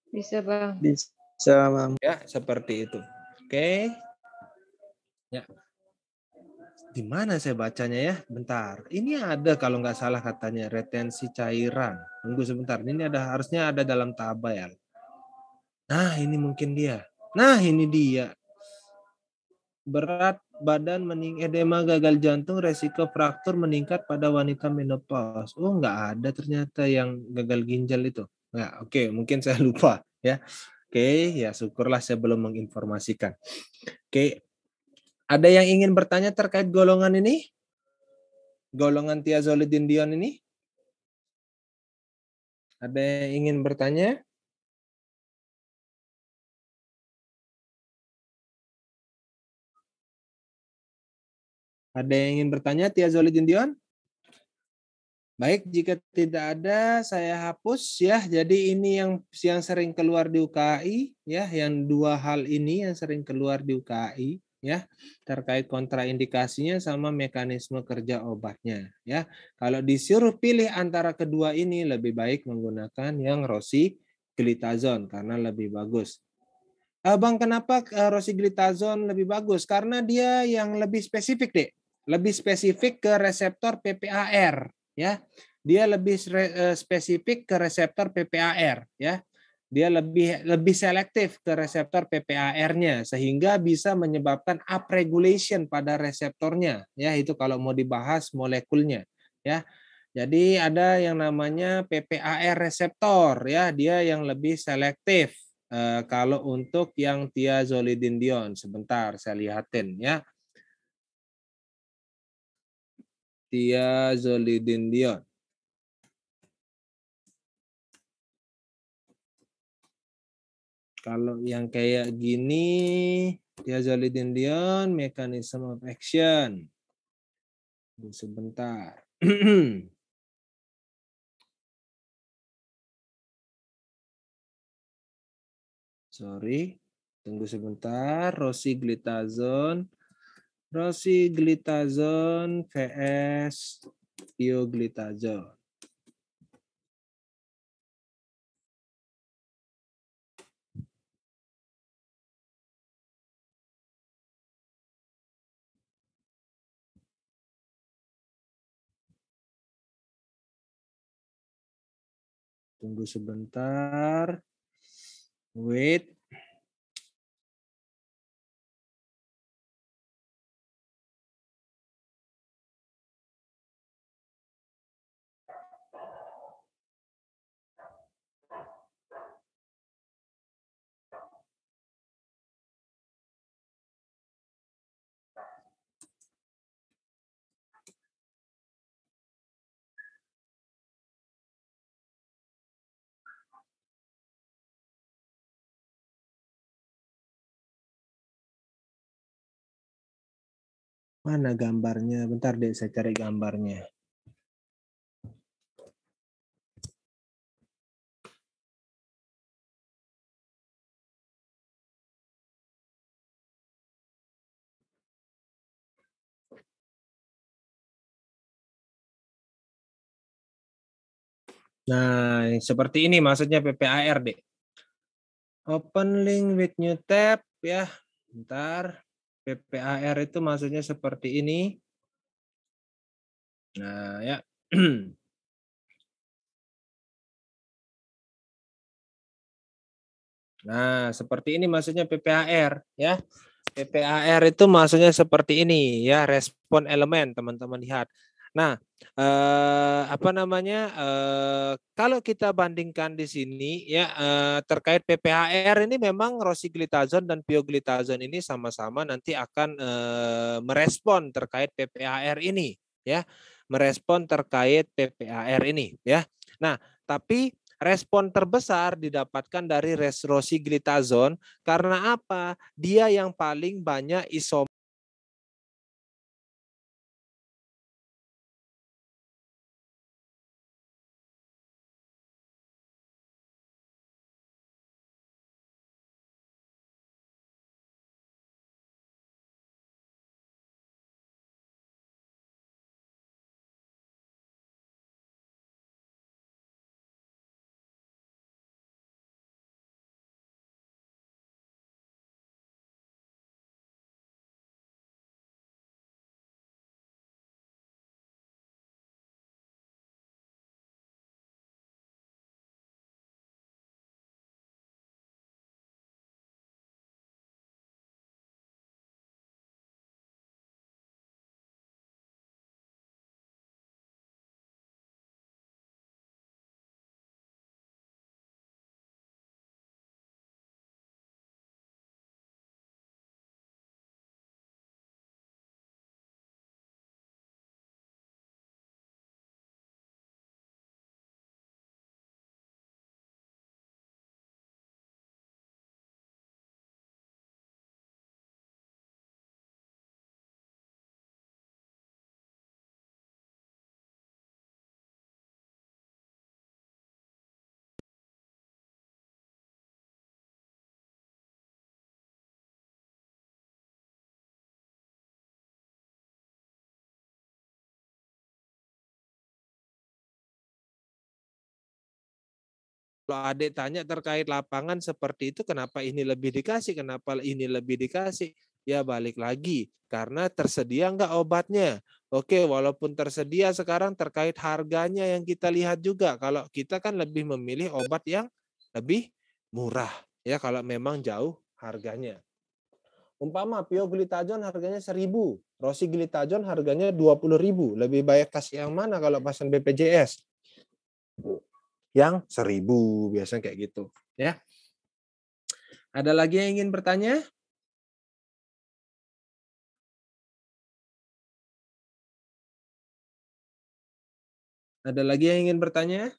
Bisa, Bang. Bisa, Bang. Ya, seperti itu. Oke. Ya. Di mana saya bacanya ya? Bentar. Ini ada kalau nggak salah katanya retensi cairan. Tunggu sebentar. Ini harusnya ada dalam tabel. Nah, ini mungkin dia. Nah, ini dia. Berat badan edema gagal jantung, resiko fraktur meningkat pada wanita menopause. Oh, nggak ada ternyata yang gagal ginjal itu. Nah, oke, mungkin saya lupa ya. Oke, ya syukurlah saya belum menginformasikan. Oke, ada yang ingin bertanya terkait golongan ini? Golongan thiazolidinedion ini? Ada yang ingin bertanya? Ada yang ingin bertanya thiazolidinedion? Baik, jika tidak ada saya hapus ya. Jadi ini yang sering keluar di UKI ya, yang dua hal ini yang sering keluar di UKI ya, terkait kontraindikasinya sama mekanisme kerja obatnya ya. Kalau disuruh pilih antara kedua ini lebih baik menggunakan yang rosiglitazone karena lebih bagus. Bang, kenapa rosiglitazone lebih bagus? Karena dia yang lebih spesifik, Dek. Lebih spesifik ke reseptor PPAR, ya. Dia lebih spesifik ke reseptor PPAR, ya. Dia lebih selektif ke reseptor PPAR-nya sehingga bisa menyebabkan upregulation pada reseptornya, ya. Itu kalau mau dibahas molekulnya, ya. Jadi ada yang namanya PPAR reseptor, ya. Dia yang lebih selektif. Kalau untuk yang thiazolidinedion, sebentar saya lihatin ya. Thiazolidinedion. Kalau yang kayak gini, thiazolidinedion, mechanism of action. Sebentar. Sorry, tunggu sebentar. Rosiglitazone vs pioglitazone. Tunggu sebentar. Wait. Mana gambarnya? Bentar deh, saya cari gambarnya. Nah, seperti ini maksudnya PPAR, Dek. Open link with new tab, ya. Bentar. PPAR itu maksudnya seperti ini. Nah, ya. Nah, seperti ini maksudnya PPAR, ya. PPAR itu maksudnya seperti ini, ya. Respon elemen, teman-teman lihat. Nah, apa namanya? Kalau kita bandingkan di sini, ya, terkait PPAR ini memang rosiglitazon dan pioglitazon ini sama-sama nanti akan merespon terkait PPAR ini, ya. Merespon terkait PPAR ini, ya. Nah, tapi respon terbesar didapatkan dari rosiglitazon karena apa? Dia yang paling banyak isomer. Kalau adik tanya terkait lapangan seperti itu, kenapa ini lebih dikasih, kenapa ini lebih dikasih? Ya balik lagi, karena tersedia enggak obatnya. Oke, walaupun tersedia sekarang terkait harganya yang kita lihat juga. Kalau kita kan lebih memilih obat yang lebih murah. Ya kalau memang jauh harganya. Umpama pioglitazon harganya 1.000, rosiglitazon harganya 20.000. Lebih baik kasih yang mana kalau pasien BPJS? Yang 1.000 biasanya kayak gitu, ya. Ada lagi yang ingin bertanya? Ada lagi yang ingin bertanya?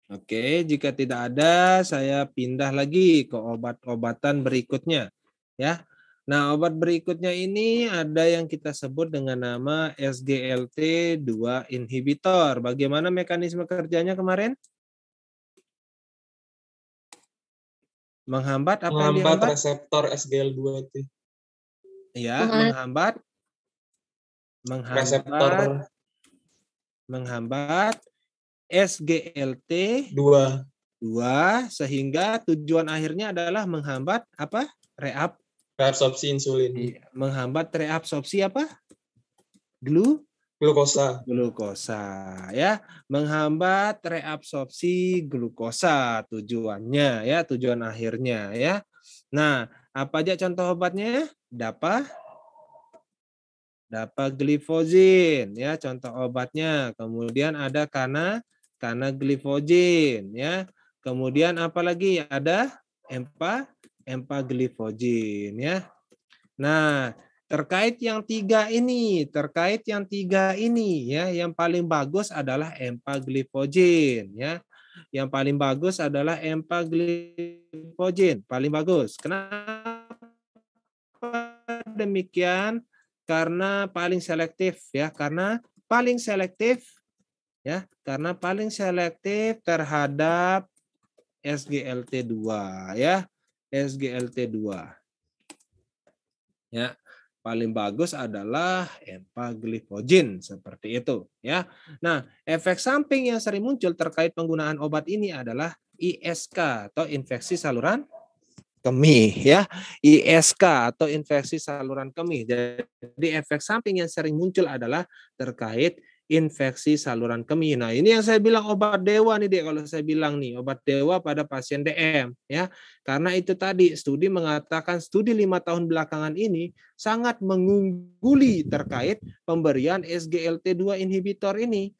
Oke, jika tidak ada, saya pindah lagi ke obat-obatan berikutnya, ya. Nah, obat berikutnya ini ada yang kita sebut dengan nama SGLT2 inhibitor. Bagaimana mekanisme kerjanya kemarin? Menghambat apa yang Menghambat dihambat? reseptor SGL2 itu. Ya, Reseptor menghambat SGLT 2 sehingga tujuan akhirnya adalah menghambat apa? reabsorpsi insulin. Menghambat reabsorpsi apa? Glukosa. Ya, menghambat reabsorpsi glukosa tujuannya, ya, tujuan akhirnya, ya. Nah, apa aja contoh obatnya? Dapagliflozin, ya, contoh obatnya. Kemudian ada canagliflozin, ya. Kemudian apa lagi? Ada empagliflozin, ya. Nah, terkait yang tiga ini, ya, yang paling bagus adalah empagliflozin, ya. Yang paling bagus adalah empagliflozin, paling bagus. Kenapa demikian? Karena paling selektif ya, karena paling selektif terhadap SGLT2 ya. SGLT2. Ya. Paling bagus adalah empagliflozin seperti itu ya. Nah, efek samping yang sering muncul terkait penggunaan obat ini adalah ISK atau infeksi saluran kemih ya. ISK atau infeksi saluran kemih. Jadi efek samping yang sering muncul adalah terkait infeksi saluran kemih. Nah, ini yang saya bilang obat dewa nih, Dek. Kalau saya bilang nih, obat dewa pada pasien DM ya. Karena itu tadi studi mengatakan studi 5 tahun belakangan ini sangat mengungguli terkait pemberian SGLT2 inhibitor ini.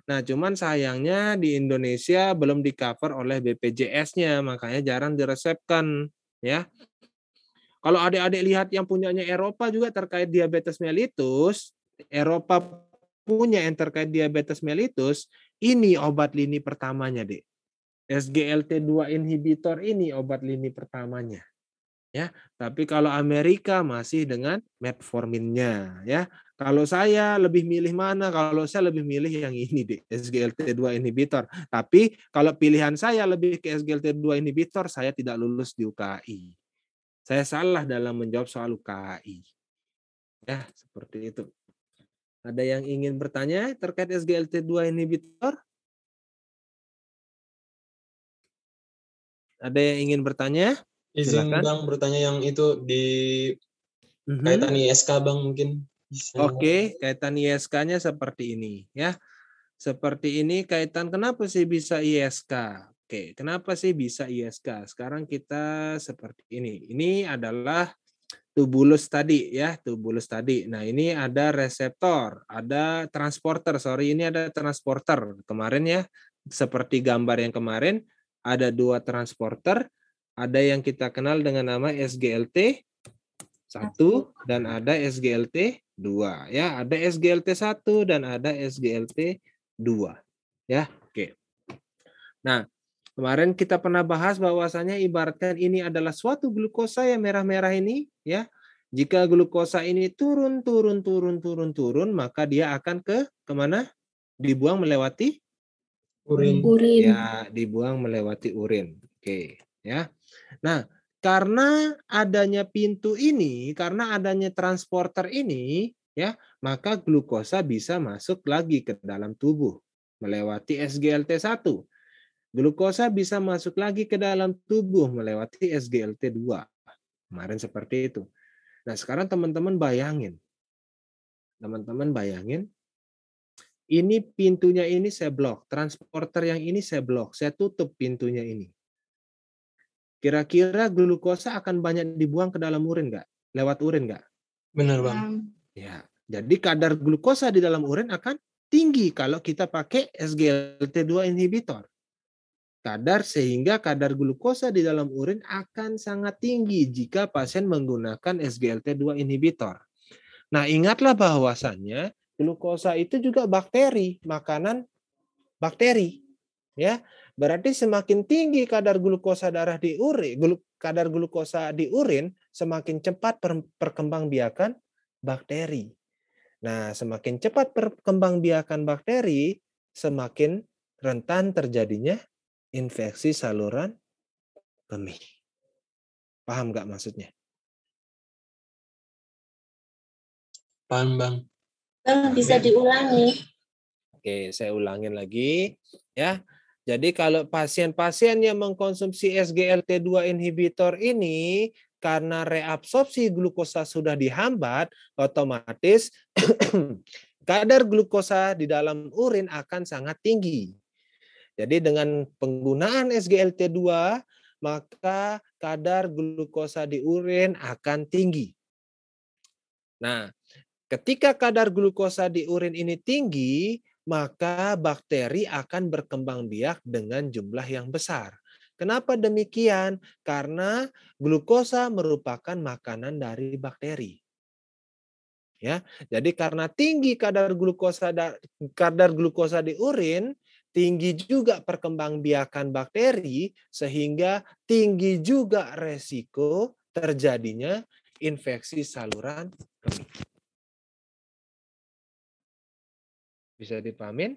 Nah, cuman sayangnya di Indonesia belum di-cover oleh BPJS-nya, makanya jarang diresepkan ya. Kalau adik-adik lihat yang punyanya Eropa juga terkait diabetes mellitus, Eropa punya yang terkait diabetes mellitus, ini obat lini pertamanya, Dek. SGLT2 inhibitor ini obat lini pertamanya. Ya, tapi kalau Amerika masih dengan metforminnya ya. Kalau saya lebih milih mana? Kalau saya lebih milih yang ini, Dek, SGLT2 inhibitor. Tapi kalau pilihan saya lebih ke SGLT2 inhibitor, saya tidak lulus di UKI. Saya salah dalam menjawab soal UKI. Ya, seperti itu. Ada yang ingin bertanya terkait SGLT2 inhibitor? Ada yang ingin bertanya? Izin Silakan. Bang bertanya yang itu di kaitan ISK Bang mungkin. Oke, kaitan ISK-nya seperti ini ya. Seperti ini kaitan kenapa sih bisa ISK? Oke, kenapa sih bisa ISK? Sekarang kita seperti ini. Ini adalah tubulus tadi ya, tubulus tadi. Nah, ini ada reseptor, ada transporter. Sorry, ini ada transporter. Kemarin ya, seperti gambar yang kemarin, ada 2 transporter. Ada yang kita kenal dengan nama SGLT1 dan ada SGLT2 ya, ada SGLT1 dan ada SGLT2 ya. Oke. Nah, kemarin kita pernah bahas bahwasanya ibaratkan ini adalah suatu glukosa yang merah-merah ini ya. Jika glukosa ini turun, maka dia akan kemana? Dibuang melewati Urin. Ya, dibuang melewati urin. Oke, ya. Nah, karena adanya pintu ini, karena adanya transporter ini, ya, maka glukosa bisa masuk lagi ke dalam tubuh melewati SGLT1. Glukosa bisa masuk lagi ke dalam tubuh melewati SGLT2. Kemarin seperti itu. Nah, sekarang teman-teman bayangin. Ini pintunya ini saya blok. Transporter yang ini saya blok. Saya tutup pintunya ini. Kira-kira glukosa akan banyak dibuang ke dalam urin nggak? Lewat urin nggak? Benar Bang. Ya. Jadi kadar glukosa di dalam urin akan tinggi kalau kita pakai SGLT2 inhibitor. Sehingga kadar glukosa di dalam urin akan sangat tinggi jika pasien menggunakan SGLT2 inhibitor. Nah, ingatlah bahwasannya glukosa itu juga bakteri, makanan bakteri. Ya, berarti semakin tinggi kadar glukosa darah di urin, kadar glukosa di urin, semakin cepat perkembangbiakan bakteri. Nah, semakin cepat perkembangbiakan bakteri, semakin rentan terjadinya infeksi saluran kemih. Paham nggak maksudnya? Paham Bang. Bang, bisa diulangi. Oke, saya ulangin lagi ya. Jadi kalau pasien-pasien yang mengkonsumsi SGLT2 inhibitor ini karena reabsorpsi glukosa sudah dihambat, otomatis kadar glukosa di dalam urin akan sangat tinggi. Jadi dengan penggunaan SGLT2, maka kadar glukosa di urin akan tinggi. Nah, ketika kadar glukosa di urin ini tinggi, maka bakteri akan berkembang biak dengan jumlah yang besar. Kenapa demikian? Karena glukosa merupakan makanan dari bakteri. Ya, jadi karena tinggi kadar glukosa di urin, tinggi juga perkembangbiakan bakteri, sehingga tinggi juga resiko terjadinya infeksi saluran kemih. Bisa dipahamin?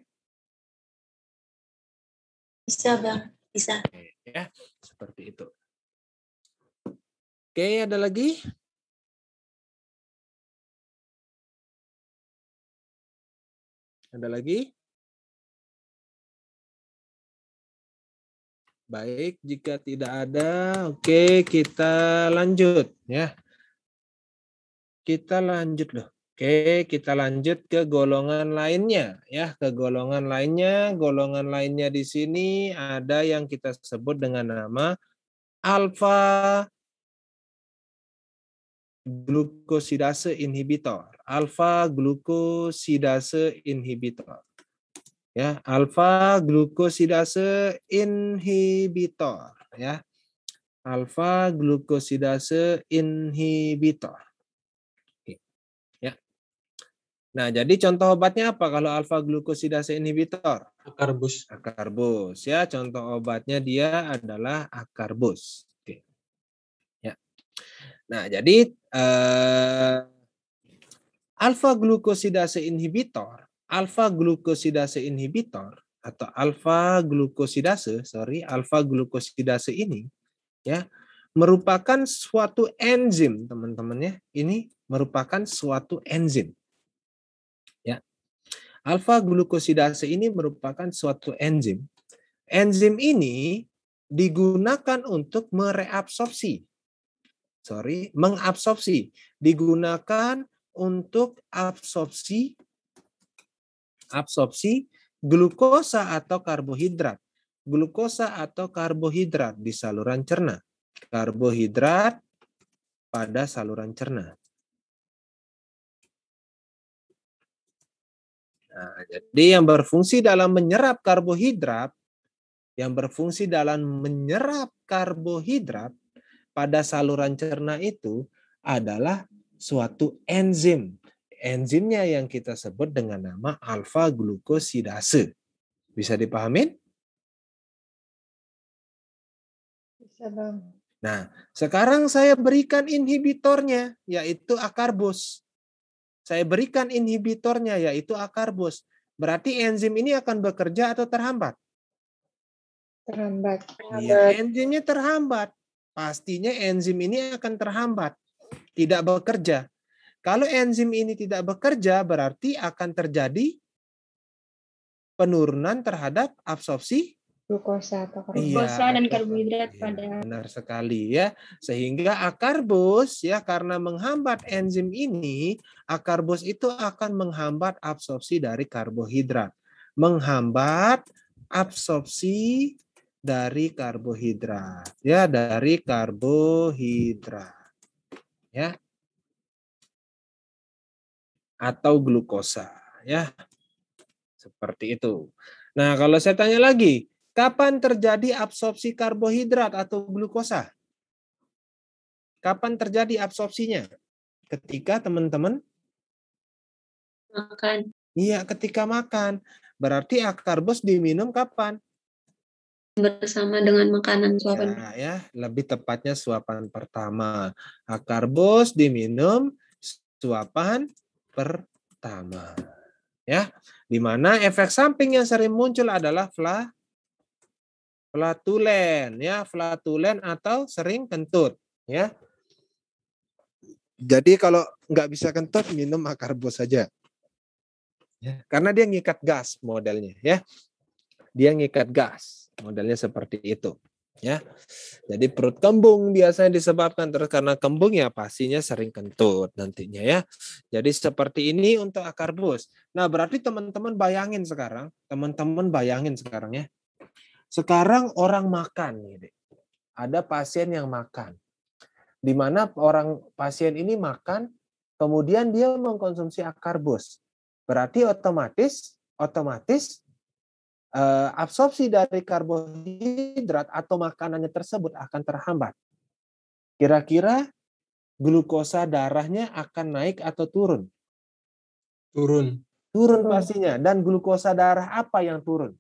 Bisa, Bang. Bisa. Ya, seperti itu. Oke, ada lagi? Ada lagi? Baik, jika tidak ada, oke, kita lanjut ya. Kita lanjut loh. Oke, kita lanjut ke golongan lainnya ya, ke golongan lainnya. Golongan lainnya di sini ada yang kita sebut dengan nama alfa glukosidase inhibitor. Alfa glukosidase inhibitor. Ya, alfa glukosidase inhibitor ya. Alfa glukosidase inhibitor. Nah, jadi contoh obatnya apa kalau alfa glukosidase inhibitor? Akarbus. Akarbus ya, contoh obatnya dia adalah akarbus. Oke. Ya. Nah, jadi alfa glukosidase inhibitor atau alfa glukosidase ini ya merupakan suatu enzim, teman-teman ya. Ini merupakan suatu enzim. Alfa glukosidase ini merupakan suatu enzim. Enzim ini digunakan untuk mengabsorpsi. Digunakan untuk absorpsi glukosa atau karbohidrat. Glukosa atau karbohidrat di saluran cerna. Karbohidrat pada saluran cerna. Nah, jadi yang berfungsi dalam menyerap karbohidrat, pada saluran cerna itu adalah suatu enzim. Enzimnya yang kita sebut dengan nama alfa glukosidase. Bisa dipahamin? Bisa, Bang. Nah, sekarang saya berikan inhibitornya, yaitu akarbus. Saya berikan inhibitornya, yaitu akarbus. Berarti enzim ini akan bekerja atau terhambat? Terhambat. Ya, enzimnya terhambat. Pastinya enzim ini akan terhambat. Tidak bekerja. Kalau enzim ini tidak bekerja, berarti akan terjadi penurunan terhadap absorpsi Glukosa atau Glukosa dan karbohidrat Iya, pada benar sekali ya. Sehingga akarbus ya karena menghambat enzim ini, akarbus itu akan menghambat absorpsi dari karbohidrat. Menghambat absorpsi dari karbohidrat. Ya, dari karbohidrat. Ya. Atau glukosa, ya. Seperti itu. Nah, kalau saya tanya lagi, kapan terjadi absorpsi karbohidrat atau glukosa? Kapan terjadi absorpsinya? Ketika teman-teman makan. Iya, ketika makan. Berarti akarbus diminum kapan? Bersama dengan makanan suapan. Ya, lebih tepatnya suapan pertama. Akarbus diminum suapan pertama. Ya, di mana efek samping yang sering muncul adalah flatulen, ya, flatulen atau sering kentut, ya. Jadi kalau nggak bisa kentut, minum akarbus saja. Ya, karena dia ngikat gas modelnya, ya. Dia ngikat gas, modelnya seperti itu, ya. Jadi perut kembung biasanya disebabkan terus karena kembung ya pastinya sering kentut nantinya ya. Jadi seperti ini untuk akarbus. Nah, berarti teman-teman bayangin sekarang ya. Sekarang orang makan nih. Ada pasien yang makan. Di mana pasien ini makan kemudian dia mengkonsumsi akarbus. Berarti otomatis absorpsi dari karbohidrat atau makanannya tersebut akan terhambat. Kira-kira glukosa darahnya akan naik atau turun? Turun. Turun pastinya. Dan glukosa darah apa yang turun?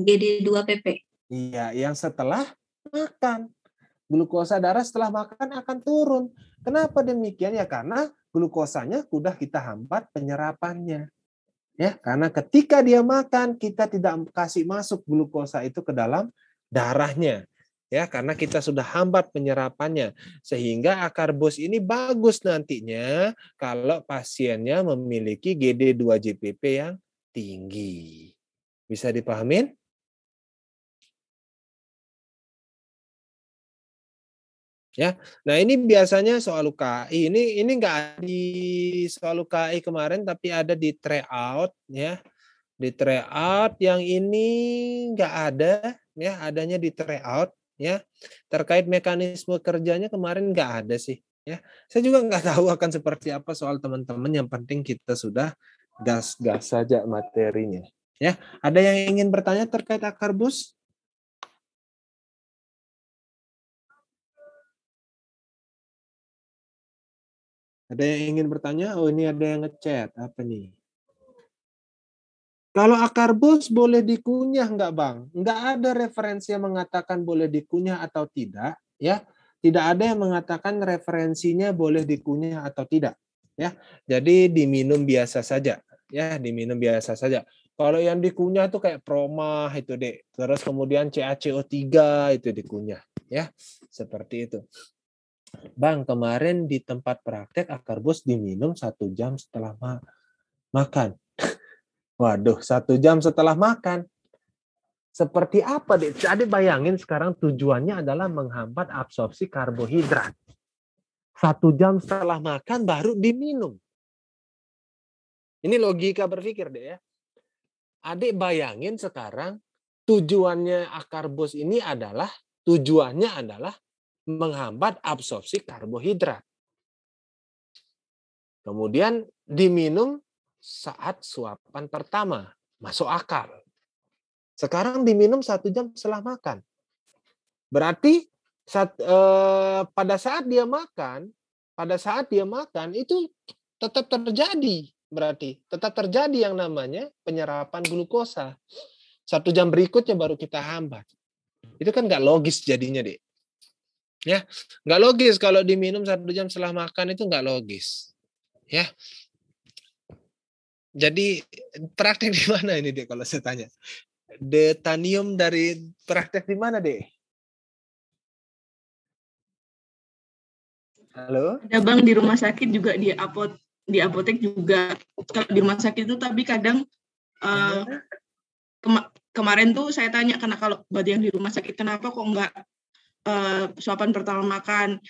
GD2PP. Iya, yang setelah makan. Glukosa darah setelah makan akan turun. Kenapa demikian? Ya karena glukosanya sudah kita hambat penyerapannya. Ya, karena ketika dia makan kita tidak kasih masuk glukosa itu ke dalam darahnya. Ya, karena kita sudah hambat penyerapannya. Sehingga akar bos ini bagus nantinya kalau pasiennya memiliki GD2-GPP yang tinggi. Bisa dipahamin? Ya, nah ini biasanya soal UKI. Ini nggak di soal UKI kemarin, tapi ada di tryout, ya. Di tryout yang ini nggak ada, ya. Adanya di tryout, ya. Terkait mekanisme kerjanya kemarin nggak ada sih, ya. Saya juga nggak tahu akan seperti apa soal teman-teman. Yang penting kita sudah gas-gas saja materinya, ya. Ada yang ingin bertanya terkait akar bus? Ada yang ingin bertanya? Oh, ini ada yang ngechat. Apa nih? Kalau akar bus boleh dikunyah nggak, Bang? Nggak ada referensi yang mengatakan boleh dikunyah atau tidak. Ya, tidak ada yang mengatakan referensinya boleh dikunyah atau tidak. Ya, jadi diminum biasa saja. Ya, diminum biasa saja. Kalau yang dikunyah itu kayak Promah itu, Dek. Terus kemudian CaCO3 itu dikunyah. Ya, seperti itu. Bang, kemarin di tempat praktek akar bus diminum 1 jam setelah makan. Waduh, 1 jam setelah makan. Seperti apa, Dek? Jadi bayangin sekarang tujuannya adalah menghambat absorpsi karbohidrat. 1 jam setelah makan baru diminum. Ini logika berpikir, Dek, ya. Adik bayangin sekarang tujuannya akar bus ini adalah menghambat absorpsi karbohidrat. Kemudian diminum saat suapan pertama, masuk akal. Sekarang diminum 1 jam setelah makan. Berarti pada saat dia makan itu tetap terjadi. Berarti tetap terjadi yang namanya penyerapan glukosa. 1 jam berikutnya baru kita hambat. Itu kan nggak logis jadinya, Dek. Ya, nggak logis kalau diminum 1 jam setelah makan, itu nggak logis. Ya, jadi praktek di mana ini, Dek, kalau saya tanya? Detanium dari praktek di mana, Dek? Halo? Ada, Bang, di rumah sakit juga, di apotek juga. Kalau di rumah sakit itu, tapi kadang kemarin tuh saya tanya, karena kalau buat yang di rumah sakit, kenapa kok nggak suapan pertama makan?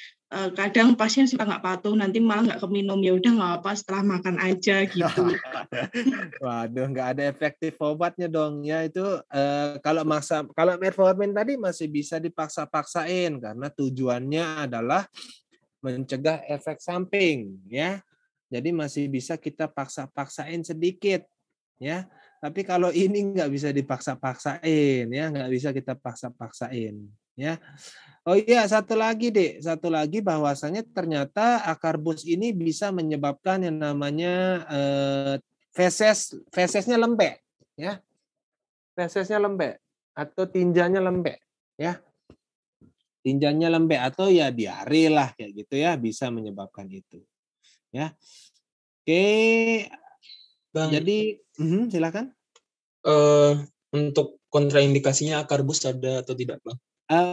Kadang pasien suka nggak patuh, nanti malah nggak keminum. Ya udah nggak apa, setelah makan aja gitu. Waduh, nggak ada efektif obatnya dong. Ya itu kalau metformin tadi masih bisa dipaksa-paksain karena tujuannya adalah mencegah efek samping, ya. Jadi masih bisa kita paksa-paksain sedikit, ya. Tapi kalau ini nggak bisa dipaksa-paksain, ya, nggak bisa kita paksa-paksain, ya. Oh iya, satu lagi, Dek. Satu lagi bahwasanya ternyata akar bus ini bisa menyebabkan yang namanya fesesnya lembek, ya. Fesesnya lembek atau tinjanya lembek, ya. Tinjanya lembek atau ya diare lah kayak gitu, ya, bisa menyebabkan itu. Ya. Oke. Bang, Jadi silakan. Untuk kontraindikasinya akar bus ada atau tidak, Bang?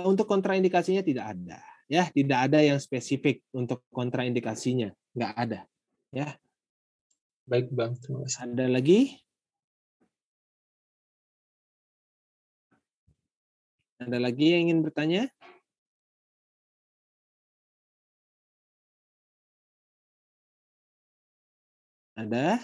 Untuk kontraindikasinya tidak ada, ya, tidak ada yang spesifik untuk kontraindikasinya, nggak ada, ya. Baik, Bang, terima kasih. Ada lagi? Ada lagi yang ingin bertanya? Ada?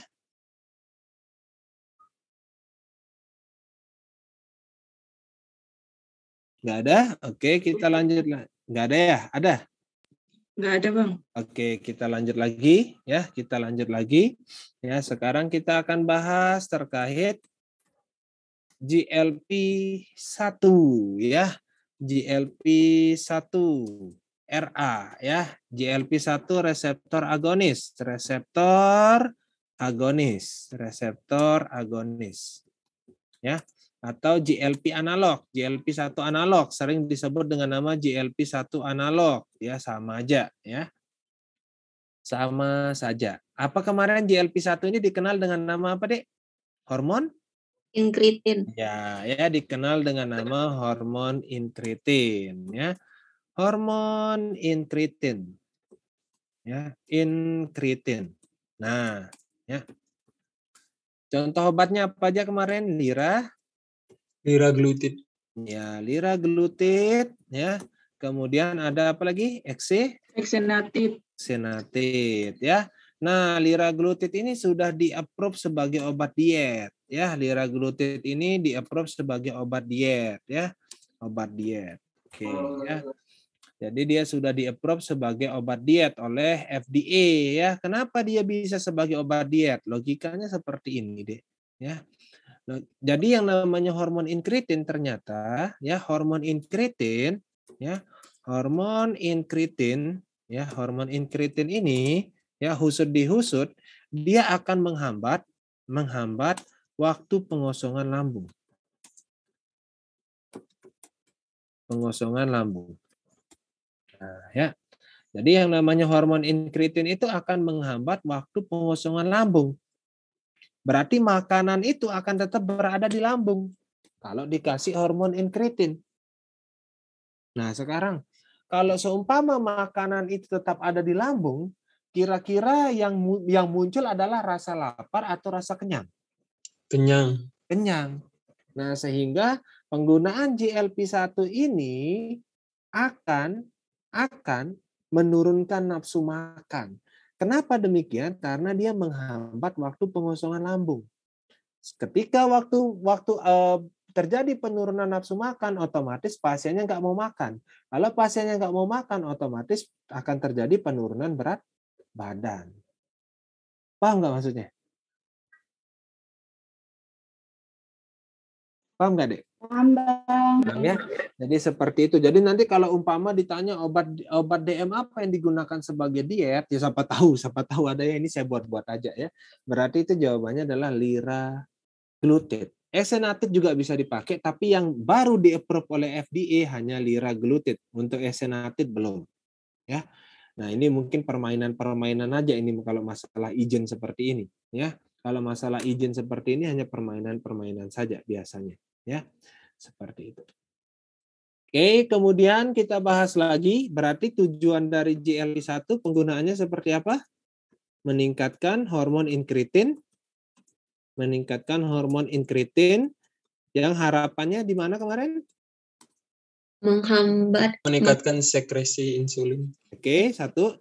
Nggak ada? Oke, kita lanjut. Nggak ada ya? Ada? Nggak ada, Bang. Oke, kita lanjut lagi, ya. Kita lanjut lagi. Ya, sekarang kita akan bahas terkait GLP-1, ya. GLP-1 RA, ya. GLP-1 reseptor agonis, reseptor agonis. Ya. atau GLP analog, GLP-1 analog, sering disebut dengan nama GLP-1 analog, ya sama aja ya. Sama saja. Apa kemarin GLP-1 ini dikenal dengan nama apa, Dek? Hormon? Inkretin. Ya, dikenal dengan nama hormon inkretin ya. Hormon inkretin. Ya, inkretin. Nah, ya. Contoh obatnya apa aja kemarin? Liraglutid. Ya, liraglutid ya. Kemudian ada apa lagi? Exenatib. Exenatib ya. Nah, liraglutid ini sudah di-approve sebagai obat diet ya. Liraglutid ini di-approve sebagai obat diet ya. Obat diet. Oke ya. Jadi dia sudah di-approve sebagai obat diet oleh FDA ya. Kenapa dia bisa sebagai obat diet? Logikanya seperti ini, Dek. Ya. Jadi yang namanya hormon inkretin ternyata ya hormon inkretin ini ya dihusut dia akan menghambat waktu pengosongan lambung. Nah, ya. Jadi yang namanya hormon inkretin itu akan menghambat waktu pengosongan lambung. Berarti makanan itu akan tetap berada di lambung kalau dikasih hormon inkretin. Nah, sekarang kalau seumpama makanan itu tetap ada di lambung, kira-kira yang muncul adalah rasa lapar atau rasa kenyang? Kenyang. Nah, sehingga penggunaan GLP-1 ini akan menurunkan nafsu makan. Kenapa demikian? Karena dia menghambat waktu pengosongan lambung. Ketika waktu terjadi penurunan nafsu makan, otomatis pasiennya nggak mau makan. Kalau pasiennya nggak mau makan, otomatis akan terjadi penurunan berat badan. Paham nggak maksudnya? Paham nggak, Dek? Paham, Bang. Paham ya? Jadi seperti itu. Jadi nanti kalau umpama ditanya obat DM apa yang digunakan sebagai diet, ya siapa tahu ada yang ini saya buat-buat aja ya. Berarti itu jawabannya adalah liraglutid. Exenatib juga bisa dipakai, tapi yang baru di-approve oleh FDA hanya liraglutid. Untuk exenatib belum. Ya. Nah, ini mungkin permainan aja ini kalau masalah izin seperti ini, ya. Kalau masalah izin seperti ini hanya permainan saja biasanya, ya. Seperti itu. Oke, kemudian kita bahas lagi, berarti tujuan dari GLP-1 penggunaannya seperti apa? Meningkatkan hormon inkretin yang harapannya di mana kemarin? Meningkatkan sekresi insulin. Oke, satu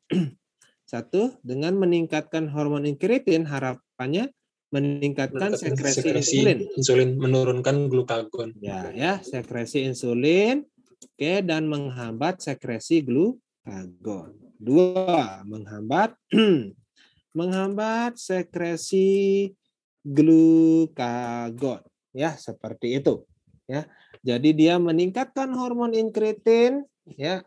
dengan meningkatkan hormon inkretin harapannya meningkatkan sekresi insulin, menurunkan glukagon. Ya, sekresi insulin. Oke, dan menghambat sekresi glukagon. 2, menghambat sekresi glukagon. Ya, seperti itu. Ya. Jadi dia meningkatkan hormon inkretin, ya.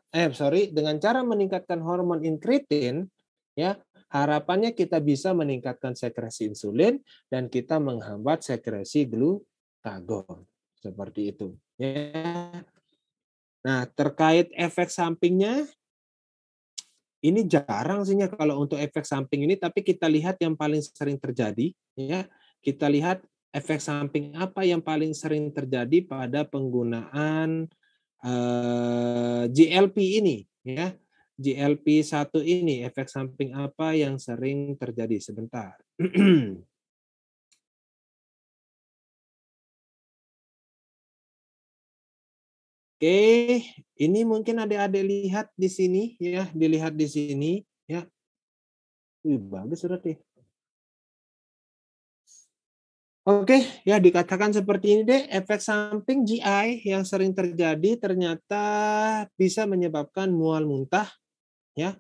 Dengan cara meningkatkan hormon inkretin, ya, harapannya kita bisa meningkatkan sekresi insulin dan kita menghambat sekresi glukagon. Seperti itu. Ya. Nah, terkait efek sampingnya, ini jarang sih kalau untuk efek samping ini, tapi kita lihat yang paling sering terjadi, ya. Kita lihat efek samping apa yang paling sering terjadi pada penggunaan GLP ini, ya. GLP-1 ini, efek samping apa yang sering terjadi? Sebentar. Oke, ini mungkin adik-adik lihat di sini ya, dilihat di sini ya. Bagus berarti. Oke, ya dikatakan seperti ini deh, efek samping GI yang sering terjadi ternyata bisa menyebabkan mual muntah ya.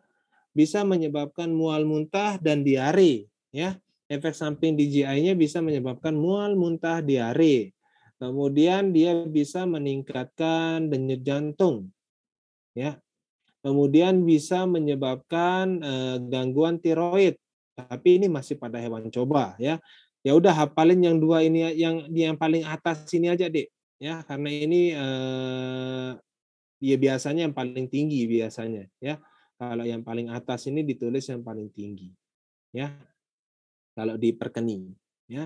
Bisa menyebabkan mual muntah dan diare ya. Efek samping di GI-nya bisa menyebabkan mual muntah, diare. Kemudian dia bisa meningkatkan denyut jantung, ya. Kemudian bisa menyebabkan gangguan tiroid, tapi ini masih pada hewan coba, ya. Ya udah hafalin yang dua ini, yang paling atas ini aja, Dek. Ya, karena ini dia biasanya yang paling tinggi biasanya, ya. Kalau yang paling atas ini ditulis yang paling tinggi, ya. Kalau di perkening, ya.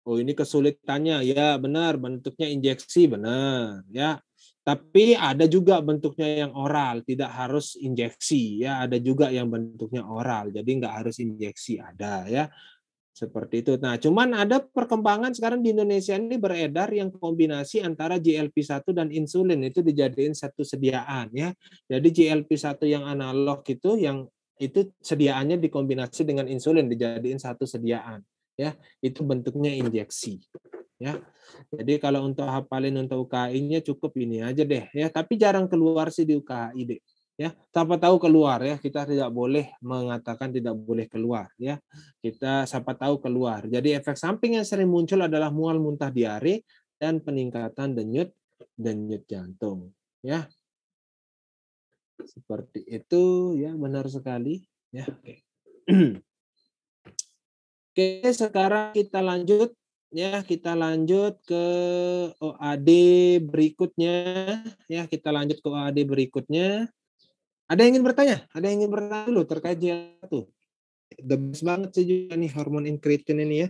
Oh, ini kesulitannya, ya benar, bentuknya injeksi, benar, ya. Tapi ada juga bentuknya yang oral, tidak harus injeksi, ya. Ada juga yang bentuknya oral, jadi nggak harus injeksi, ada, ya. Seperti itu. Nah, cuman ada perkembangan sekarang di Indonesia ini beredar yang kombinasi antara GLP-1 dan insulin, itu dijadiin satu sediaan, ya. Jadi GLP-1 yang analog itu sediaannya dikombinasi dengan insulin, dijadiin satu sediaan, ya. Itu bentuknya injeksi, ya. Jadi kalau untuk hafalin untuk UKI-nya cukup ini aja deh, ya. Tapi jarang keluar sih di UKI deh, ya. Siapa tahu keluar, ya. Kita tidak boleh mengatakan tidak boleh keluar, ya. Kita siapa tahu keluar. Jadi efek samping yang sering muncul adalah mual, muntah, diare, dan peningkatan denyut jantung, ya. Seperti itu, ya, benar sekali, ya. Oke. Oke, sekarang kita lanjut, ya. Kita lanjut ke OAD berikutnya, ya. Kita lanjut ke OAD berikutnya. Ada yang ingin bertanya? Ada yang ingin bertanya dulu terkait GL1? The best banget sih juga nih hormon incretin ini, ya.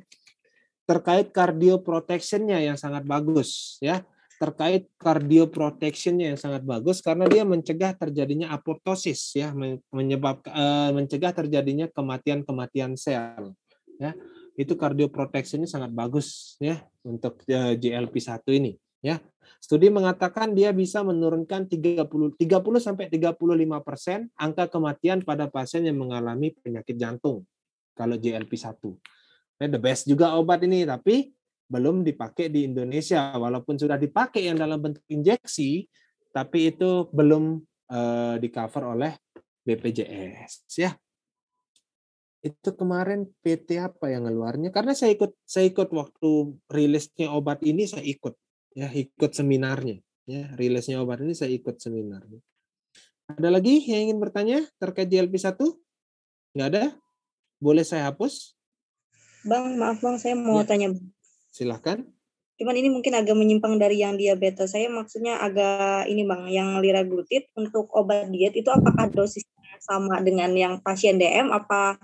Terkait cardioprotection-nya yang sangat bagus, ya. Terkait cardioprotection-nya yang sangat bagus karena dia mencegah terjadinya apoptosis, ya, mencegah terjadinya kematian sel, ya. Itu cardioprotection-nya sangat bagus, ya, untuk GLP-1 ini, ya. Studi mengatakan dia bisa menurunkan 30 sampai 35% angka kematian pada pasien yang mengalami penyakit jantung kalau GLP-1. The best juga obat ini, tapi belum dipakai di Indonesia. Walaupun sudah dipakai yang dalam bentuk injeksi, tapi itu belum di-cover oleh BPJS, ya. Itu kemarin PT apa yang ngeluarnya? Karena saya ikut waktu rilisnya obat ini, saya ikut, ya, ikut seminarnya, ya, rilisnya obat ini saya ikut seminarnya. Ada lagi yang ingin bertanya terkait GLP-1? Nggak ada? Boleh saya hapus? Bang, maaf Bang, saya mau Ya. tanya. Silahkan. Cuman ini mungkin agak menyimpang dari yang diabetes. Saya maksudnya agak ini Bang, yang liraglutid untuk obat diet itu apakah dosisnya sama dengan yang pasien DM apa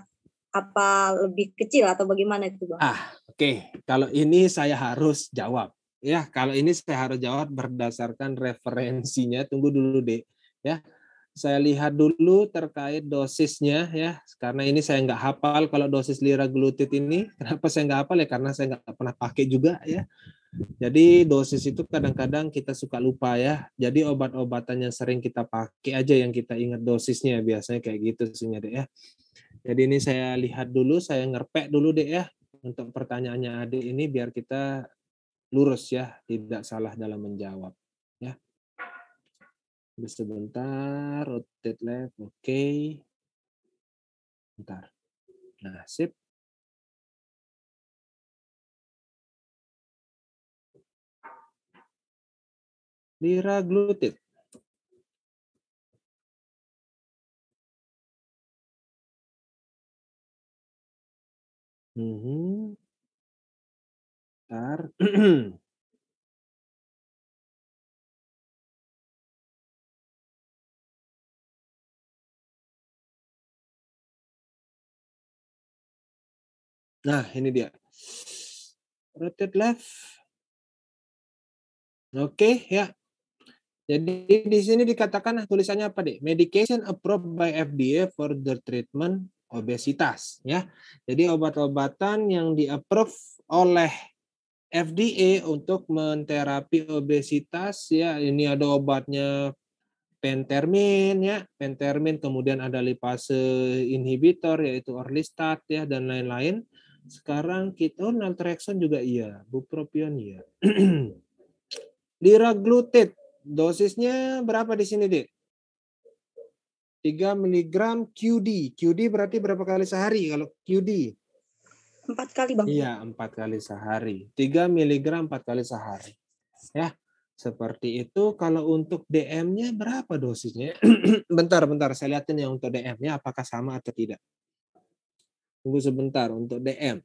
lebih kecil atau bagaimana itu Bang? Oke. Kalau ini saya harus jawab. Ya, kalau ini saya harus jawab berdasarkan referensinya. Tunggu dulu, Dek. Ya. Saya lihat dulu terkait dosisnya, ya. Karena ini saya nggak hafal kalau dosis liraglutid ini. Kenapa saya nggak hafal ya? Karena saya nggak pernah pakai juga, ya. Jadi dosis itu kadang-kadang kita suka lupa, ya. Jadi obat-obatan yang sering kita pakai aja yang kita ingat dosisnya. Biasanya kayak gitu sih, Dek, ya. Jadi ini saya lihat dulu, saya ngerpek dulu, Dek, ya. Untuk pertanyaannya Adik ini biar kita lurus, ya. Tidak salah dalam menjawab, ya. Sebentar, rotate left, oke. Bentar. Nah, sip. Liraglutid. Bentar. Nah, ini dia. Rotate left. Oke, ya. Jadi di sini dikatakan tulisannya apa, Dek? Medication approved by FDA for the treatment obesitas, ya. Jadi obat-obatan yang di-approve oleh FDA untuk menterapi obesitas, ya. Ini ada obatnya pentermin, ya. Pentermin, kemudian ada lipase inhibitor yaitu orlistat, ya, dan lain-lain. Sekarang kita naltrexone juga iya, bupropion iya. Liraglutid dosisnya berapa di sini, Dek? 3 mg QD. QD berarti berapa kali sehari kalau QD? 4 kali, Bang. Iya, 4 kali sehari. 3 mg 4 kali sehari. Ya, seperti itu. Kalau untuk DM-nya berapa dosisnya? Bentar, saya lihatin ya untuk DM-nya apakah sama atau tidak. Tunggu sebentar untuk DM.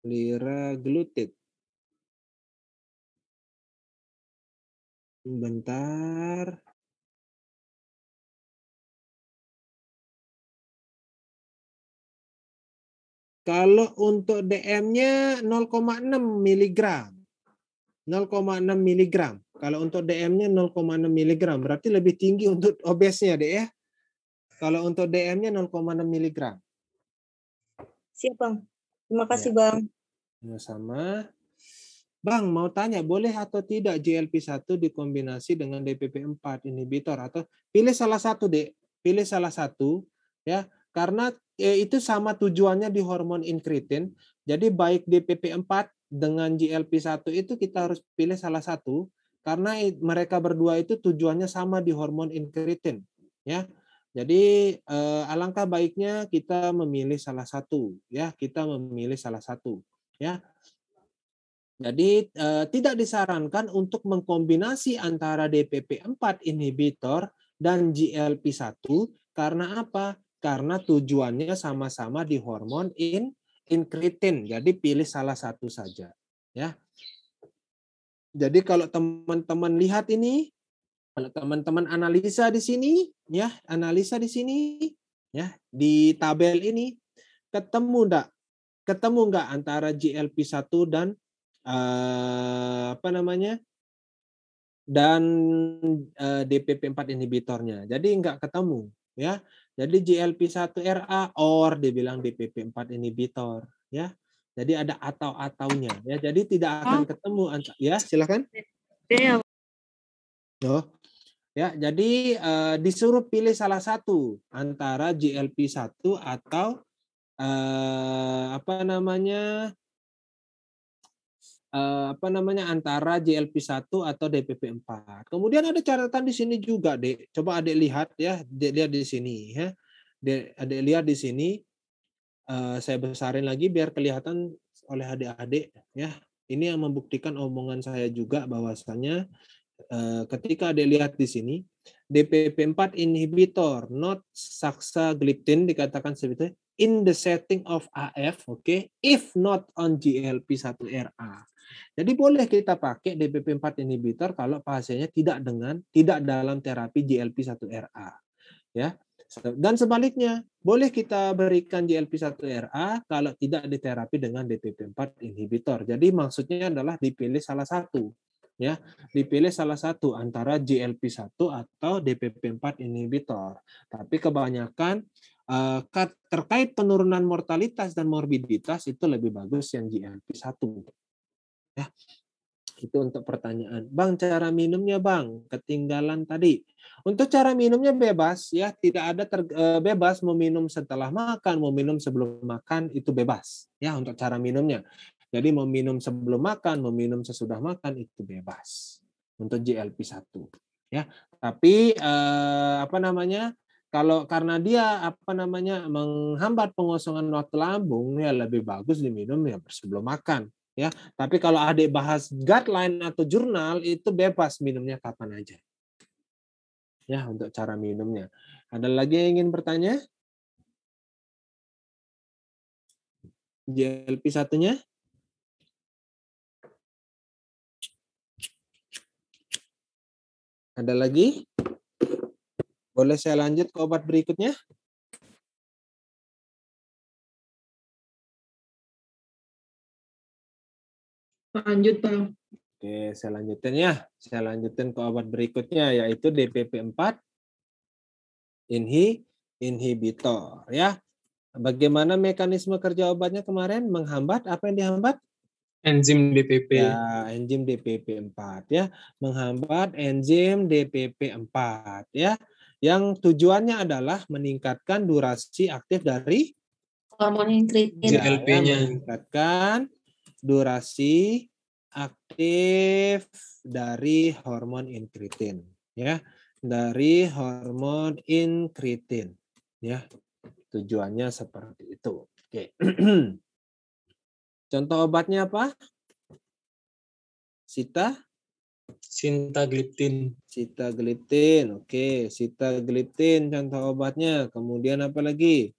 Liraglutid. Bentar. Kalau untuk DM-nya 0,6 miligram. 0,6 miligram. Kalau untuk DM-nya 0,6 miligram. Berarti lebih tinggi untuk obesnya, Dek ya. Kalau untuk DM-nya 0,6 miligram. Siap, Bang. Terima kasih, Ya. Bang. Sama. Bang, mau tanya, boleh atau tidak GLP-1 dikombinasi dengan DPP-4 inhibitor? Atau pilih salah satu, Dek. Pilih salah satu, ya. Karena itu sama tujuannya di hormon incretin. Jadi baik DPP-4 dengan GLP-1 itu kita harus pilih salah satu. Karena mereka berdua itu tujuannya sama di hormon incretin. Ya. Jadi alangkah baiknya kita memilih salah satu. Ya, kita memilih salah satu. Ya. Jadi tidak disarankan untuk mengkombinasi antara DPP-4 inhibitor dan GLP-1 karena apa? Karena tujuannya sama-sama di hormon incretin. Jadi pilih salah satu saja, ya. Jadi kalau teman-teman lihat ini, kalau teman-teman analisa di sini, ya, analisa di sini, ya, di tabel ini ketemu nggak antara GLP-1 dan dan DPP-4 inhibitornya. Jadi nggak ketemu, ya. Jadi GLP-1RA or dibilang DPP-4 inhibitor, ya. Jadi ada atau-ataunya, ya. Jadi tidak akan ketemu, ya. Silakan. Oh, ya. Jadi disuruh pilih salah satu antara GLP-1 atau antara GLP-1 atau DPP-4. Kemudian ada catatan di sini juga, Dek. Coba Adik lihat ya, Dek lihat di sini ya. Adik lihat di sini. Saya besarin lagi biar kelihatan oleh adik-adik ya. Ini yang membuktikan omongan saya juga bahwasanya ketika Adik lihat di sini DPP-4 inhibitor not saxagliptin dikatakan seperti in the setting of AF, okay, if not on GLP-1RA. Jadi boleh kita pakai DPP-4 inhibitor kalau pasiennya tidak dalam terapi GLP-1RA, ya. Dan sebaliknya, boleh kita berikan GLP-1RA kalau tidak diterapi dengan DPP-4 inhibitor. Jadi maksudnya adalah dipilih salah satu, ya. Dipilih salah satu antara GLP-1 atau DPP-4 inhibitor. Tapi kebanyakan terkait penurunan mortalitas dan morbiditas itu lebih bagus yang GLP-1. Ya. Itu untuk pertanyaan. Bang, cara minumnya, Bang, ketinggalan tadi. Untuk cara minumnya bebas, ya, tidak ada bebas mau minum setelah makan, mau minum sebelum makan itu bebas, ya, untuk cara minumnya. Jadi mau minum sebelum makan, mau minum sesudah makan itu bebas untuk GLP-1, ya. Tapi kalau karena dia menghambat pengosongan waktu lambung, ya lebih bagus diminum ya sebelum makan. Ya, tapi kalau adik bahas guideline atau jurnal itu bebas minumnya kapan aja. Ya, untuk cara minumnya. Ada lagi yang ingin bertanya? GLP-1-nya? Ada lagi? Boleh saya lanjut ke obat berikutnya? Lanjut, Bang. Oke, saya lanjutin ya. Saya lanjutin ke obat berikutnya, yaitu DPP-4 inhibitor. Ya. Bagaimana mekanisme kerja obatnya kemarin? Menghambat, apa yang dihambat? Enzim DPP. Ya, enzim DPP-4 ya. Menghambat enzim DPP-4 ya. Yang tujuannya adalah meningkatkan durasi aktif dari Hormon incretin. GLP-nya. meningkatkan durasi aktif dari hormon incretin, ya, dari hormon incretin, ya, tujuannya seperti itu. Oke, contoh obatnya apa? Sita, Sitagliptin. Sitagliptin. Oke, sitagliptin contoh obatnya. Kemudian apa lagi?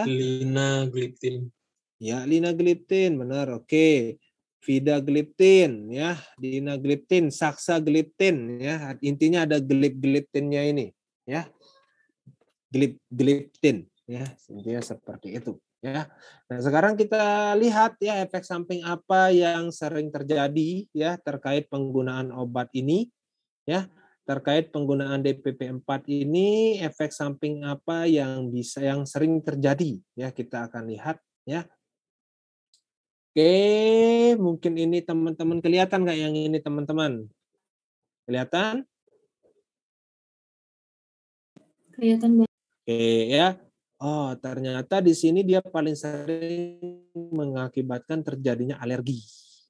Linagliptin. Ya, linagliptin, benar. Oke. Vidagliptin, ya, dinagliptin, saksagliptin, ya. Intinya ada gliptinnya ini, ya. Gliptin, ya. Intinya seperti itu, ya. Nah, sekarang kita lihat ya efek samping apa yang sering terjadi ya terkait penggunaan obat ini, ya. Terkait penggunaan DPP-4 ini, efek samping apa yang sering terjadi, ya, kita akan lihat, ya. Oke, mungkin ini teman-teman kelihatan nggak yang ini teman-teman? Kelihatan? Kelihatan Bang. Oke ya. Oh, ternyata di sini dia paling sering mengakibatkan terjadinya alergi.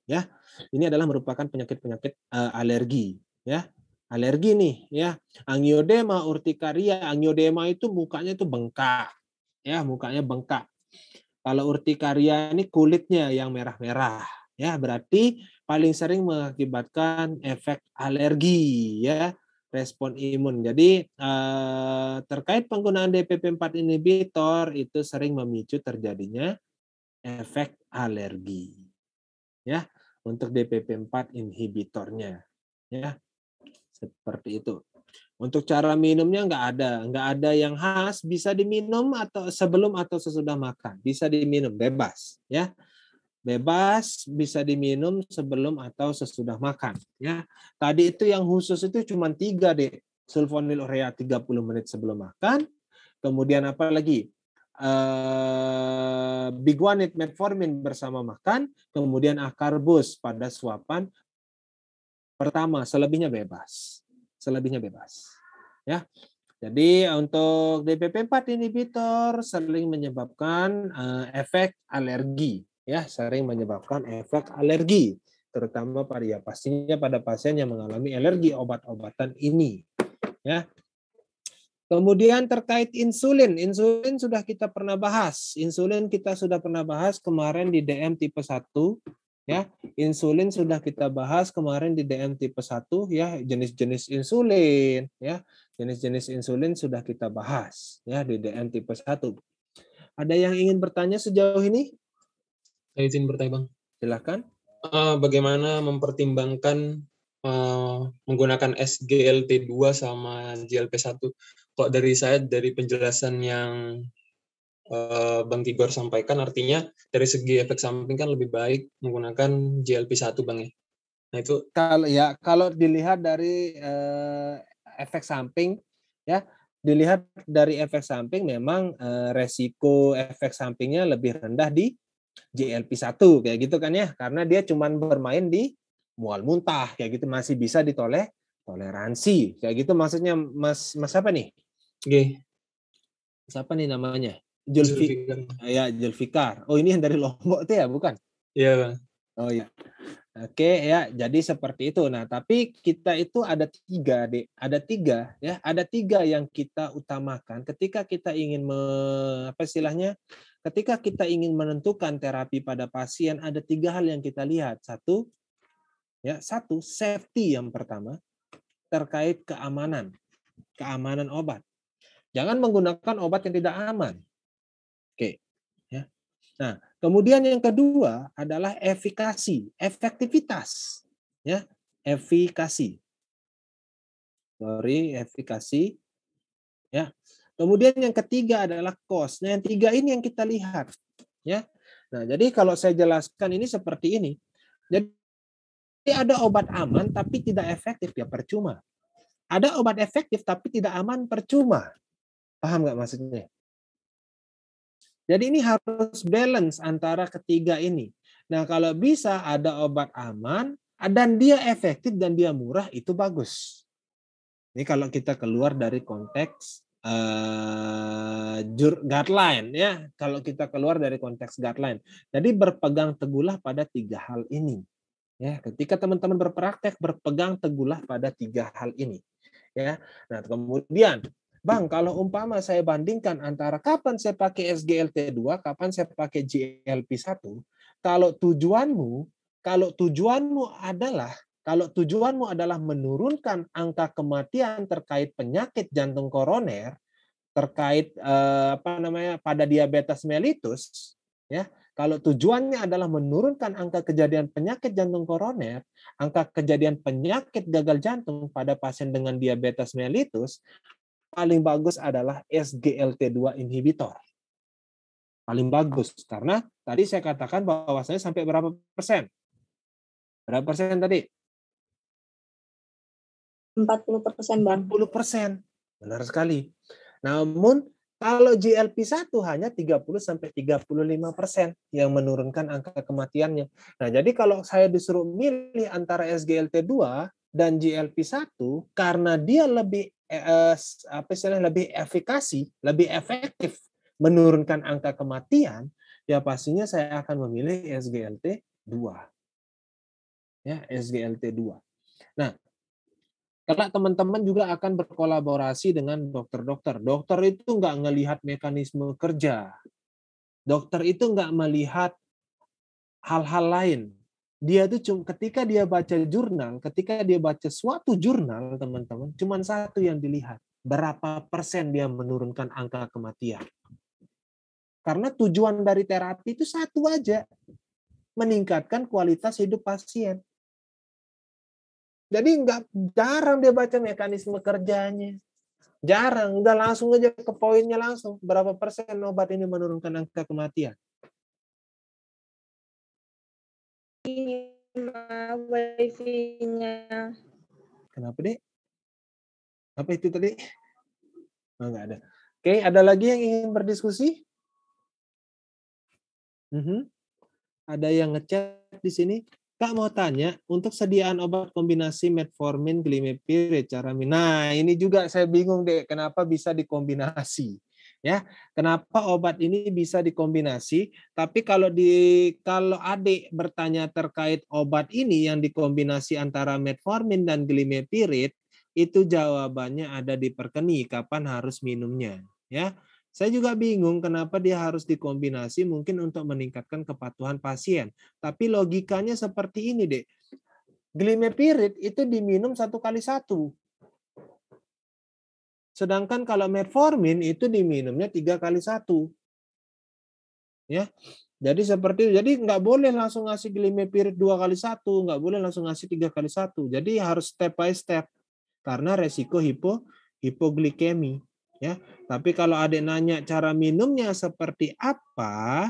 Ya, ini adalah merupakan penyakit-penyakit alergi. Ya, alergi nih. Ya, Angioedema urtikaria. Angioedema itu mukanya itu bengkak. Ya, mukanya bengkak. Kalau urtikaria ini kulitnya yang merah-merah, ya berarti paling sering mengakibatkan efek alergi, ya respon imun. Jadi terkait penggunaan DPP-4 inhibitor itu sering memicu terjadinya efek alergi, ya untuk DPP-4 inhibitornya, ya seperti itu. Untuk cara minumnya nggak ada yang khas, bisa diminum atau sebelum atau sesudah makan, bisa diminum bebas, ya, bebas bisa diminum sebelum atau sesudah makan, ya. Tadi itu yang khusus itu cuma 3 deh, sulfonylurea 30 menit sebelum makan, kemudian apa lagi? Biguanide metformin bersama makan, kemudian akarbus pada suapan pertama, selebihnya bebas. Selebihnya bebas. Ya. Jadi untuk DPP-4 inhibitor sering menyebabkan efek alergi, ya, sering menyebabkan efek alergi, terutama pastinya pada pasien yang mengalami alergi obat-obatan ini, ya. Kemudian terkait insulin, insulin sudah kita pernah bahas. Insulin kita sudah pernah bahas kemarin di DM tipe 1, ya. Insulin sudah kita bahas kemarin di DM tipe 1, ya, jenis-jenis insulin, ya. Jenis-jenis insulin sudah kita bahas, ya, di DM tipe 1. Ada yang ingin bertanya sejauh ini? Saya izin bertanya, Bang. Silakan. Bagaimana mempertimbangkan menggunakan SGLT2 sama GLP-1? Kalau dari saya, dari penjelasan yang Bang Tigor sampaikan, artinya dari segi efek samping kan lebih baik menggunakan GLP-1, Bang, ya. Nah, itu kalau dilihat dari efek samping, ya, dilihat dari efek samping memang resiko efek sampingnya lebih rendah di GLP-1 kayak gitu kan ya, karena dia cuma bermain di mual muntah kayak gitu, masih bisa toleransi kayak gitu. Maksudnya Mas apa nih? Oke. Siapa nih namanya? Zulfikar. Ya, Zulfikar. Oh, ini yang dari Lombok tuh ya, bukan? Iya, Bang. Oh ya. Oke ya, jadi seperti itu. Nah, tapi kita itu ada 3, Dek. Ada 3 ya, ada 3 yang kita utamakan ketika kita ingin ketika kita ingin menentukan terapi pada pasien, ada 3 hal yang kita lihat. Satu, safety yang pertama terkait keamanan obat. Jangan menggunakan obat yang tidak aman. Oke, ya. Nah, kemudian yang kedua adalah efektivitas, ya, efikasi, ya. Kemudian yang ketiga adalah cost. Nah, yang 3 ini yang kita lihat, ya. Nah, jadi kalau saya jelaskan ini seperti ini. Jadi ada obat aman tapi tidak efektif, ya percuma. Ada obat efektif tapi tidak aman, percuma. Paham nggak maksudnya? Jadi ini harus balance antara ketiga ini. Nah, kalau bisa ada obat aman dan dia efektif dan dia murah, itu bagus. Ini kalau kita keluar dari konteks guideline, ya. Kalau kita keluar dari konteks guideline. Jadi berpegang teguhlah pada 3 hal ini. Ya, ketika teman-teman berpraktek, berpegang teguhlah pada 3 hal ini. Ya. Nah, kemudian Bang, kalau umpama saya bandingkan antara kapan saya pakai SGLT2, kapan saya pakai GLP-1, kalau tujuanmu adalah Kalau tujuanmu adalah menurunkan angka kematian terkait penyakit jantung koroner, terkait pada diabetes mellitus, ya. Kalau tujuannya adalah menurunkan angka kejadian penyakit jantung koroner, angka kejadian penyakit gagal jantung pada pasien dengan diabetes mellitus, paling bagus adalah SGLT2 inhibitor. Paling bagus karena tadi saya katakan bahwasanya sampai berapa persen? Berapa persen tadi? 40%, Bang. 40%. Benar sekali. Namun kalau GLP-1 hanya 30-35% yang menurunkan angka kematiannya. Nah, jadi kalau saya disuruh milih antara SGLT2 dan GLP-1 karena dia lebih lebih efikasi, lebih efektif menurunkan angka kematian, ya pastinya saya akan memilih SGLT2. Ya, SGLT2. Nah, karena teman-teman juga akan berkolaborasi dengan dokter-dokter. Dokter itu nggak ngelihat mekanisme kerja. Dokter itu nggak melihat hal-hal lain. Dia tuh ketika dia baca jurnal, ketika dia baca suatu jurnal, teman-teman, cuma satu yang dilihat. Berapa persen dia menurunkan angka kematian. Karena tujuan dari terapi itu satu aja. Meningkatkan kualitas hidup pasien. Jadi jarang dia baca mekanisme kerjanya. Jarang, udah langsung aja ke poinnya langsung. Berapa persen obat ini menurunkan angka kematian? Wifi-nya. Kenapa, Dek? Apa itu tadi? Oh, nggak ada. Oke, ada lagi yang ingin berdiskusi? Ada yang ngechat di sini. Kak mau tanya, untuk sediaan obat kombinasi metformin, glimepiride, caramin. Nah, ini juga saya bingung deh, kenapa bisa dikombinasi. Ya, kenapa obat ini bisa dikombinasi? Tapi kalau adik bertanya terkait obat ini yang dikombinasi antara metformin dan glimepiride, itu jawabannya ada di perkeni, kapan harus minumnya. Ya, saya juga bingung kenapa dia harus dikombinasi, mungkin untuk meningkatkan kepatuhan pasien. Tapi logikanya seperti ini, Dek. Glimepiride itu diminum 1x1. Sedangkan kalau metformin itu diminumnya 3x1. Ya. Jadi seperti itu. Jadi nggak boleh langsung ngasih glimepiride 2x1, nggak boleh langsung ngasih 3x1. Jadi harus step by step. Karena resiko hipoglikemi. Ya, tapi kalau adik nanya cara minumnya seperti apa,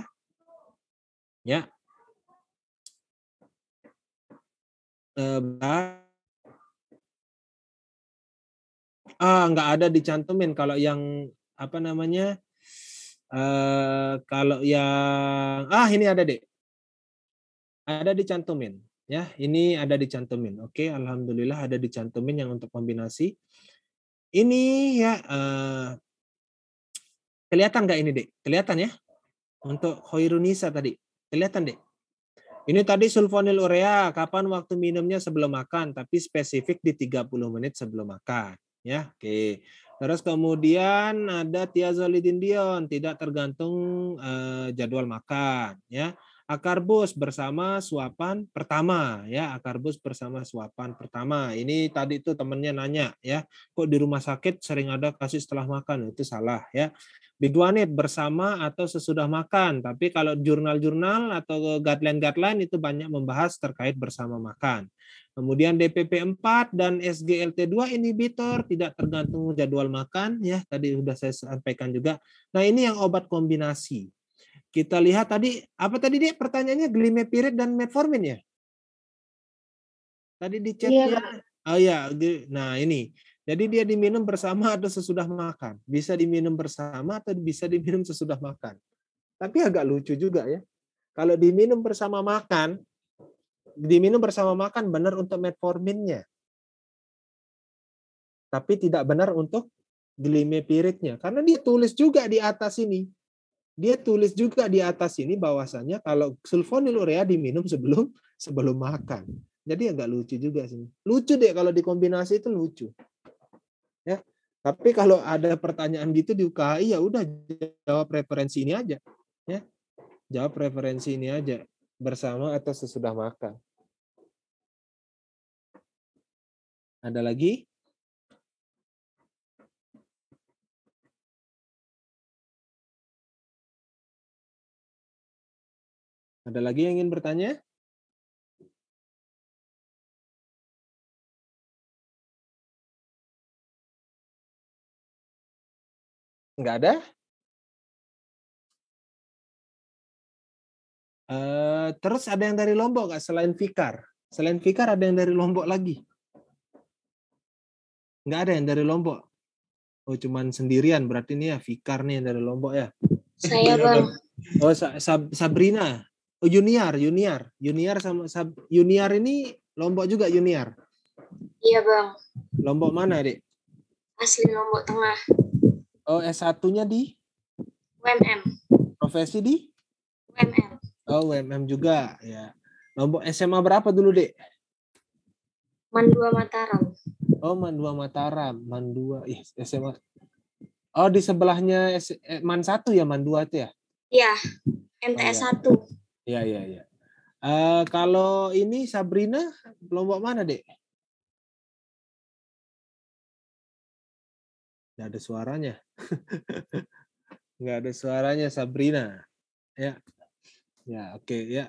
ya, nggak ada dicantumin. Kalau yang apa namanya, kalau yang ini ada deh, ada dicantumin. Ya, ini ada dicantumin. Oke, alhamdulillah ada dicantumin yang untuk kombinasi. Ini ya. Kelihatan nggak ini, Dek? Kelihatan ya? Untuk Khairunisa tadi. Kelihatan, Dek? Ini tadi sulfonylurea, kapan waktu minumnya sebelum makan, tapi spesifik di 30 menit sebelum makan. Ya, oke. Terus kemudian ada thiazolidinedion, tidak tergantung jadwal makan. Ya. Akarbus bersama suapan pertama. Ya, akarbus bersama suapan pertama. Ini tadi itu temennya nanya, ya, kok di rumah sakit sering ada kasih setelah makan? Itu salah, ya. Biguanid bersama atau sesudah makan, tapi kalau jurnal-jurnal atau guideline-guideline itu banyak membahas terkait bersama makan. Kemudian DPP4 dan SGLT2 inhibitor tidak tergantung jadwal makan, ya tadi sudah saya sampaikan juga. Nah, ini yang obat kombinasi. Kita lihat tadi apa tadi dia pertanyaannya, glimepiride dan metformin ya? Tadi di chatnya. Oh ya, nah ini. Jadi dia diminum bersama atau sesudah makan. Bisa diminum bersama atau bisa diminum sesudah makan. Tapi agak lucu juga ya. Kalau diminum bersama makan benar untuk metforminnya. Tapi tidak benar untuk glimepiride-nya. Karena dia tulis juga di atas ini. Dia tulis juga di atas ini bahwasannya kalau sulfonylurea diminum sebelum makan. Jadi agak lucu juga sih. Lucu deh kalau dikombinasi itu lucu. Ya, tapi kalau ada pertanyaan gitu di UKHI ya udah jawab referensi ini aja, ya, jawab referensi ini aja bersama atau sesudah makan. Ada lagi? Ada lagi yang ingin bertanya? Enggak ada? Terus ada yang dari Lombok nggak selain Fikar? Selain Fikar ada yang dari Lombok lagi? Nggak ada yang dari Lombok? Oh, cuman sendirian berarti nih ya, Fikar nih yang dari Lombok ya? Saya Bang. Oh, Sabrina. Oh, Junior sama Junior ini Lombok juga Junior. Iya Bang. Lombok mana, Dik? Asli Lombok Tengah. Oh, S1-nya di? UMM. Profesi di? UMM. Oh, UMM juga ya. Lombok SMA berapa dulu, Dik? Mandua Mataram. Oh, Mandua Mataram. Mandua SMA. Oh, di sebelahnya Man 1 ya, Mandua itu ya? Iya. MTS 1. Iya. Kalau ini Sabrina, Lombok mana, Dek? Nggak ada suaranya. Nggak ada suaranya Sabrina. Ya, oke ya.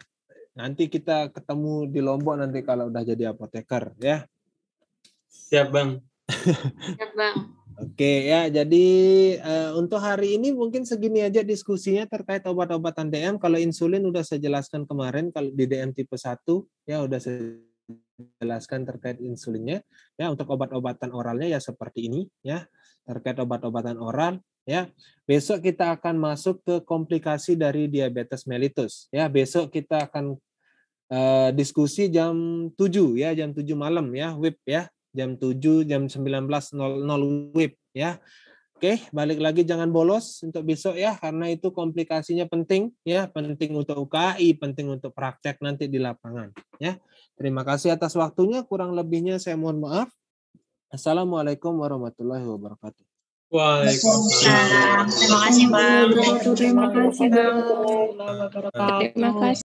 Nanti kita ketemu di Lombok nanti kalau udah jadi apoteker ya. Siap Bang. Siap Bang. Oke ya, jadi untuk hari ini mungkin segini aja diskusinya terkait obat-obatan DM. Kalau insulin udah saya jelaskan kemarin, kalau di DM tipe 1 ya udah saya jelaskan terkait insulinnya. Ya, untuk obat-obatan oralnya ya seperti ini ya. Terkait obat-obatan oral ya. Besok kita akan masuk ke komplikasi dari diabetes mellitus ya. Besok kita akan diskusi jam 7 ya, jam 7 malam ya, WIB ya. Jam 7, jam 19.00 WIB ya. Oke, balik lagi jangan bolos untuk besok ya, karena itu komplikasinya penting ya, penting untuk UKI, penting untuk praktek nanti di lapangan ya. Terima kasih atas waktunya, kurang lebihnya saya mohon maaf. Assalamualaikum warahmatullahi wabarakatuh. Waalaikumsalam. Terima kasih Bang. Terima kasih Bang. Terima kasih.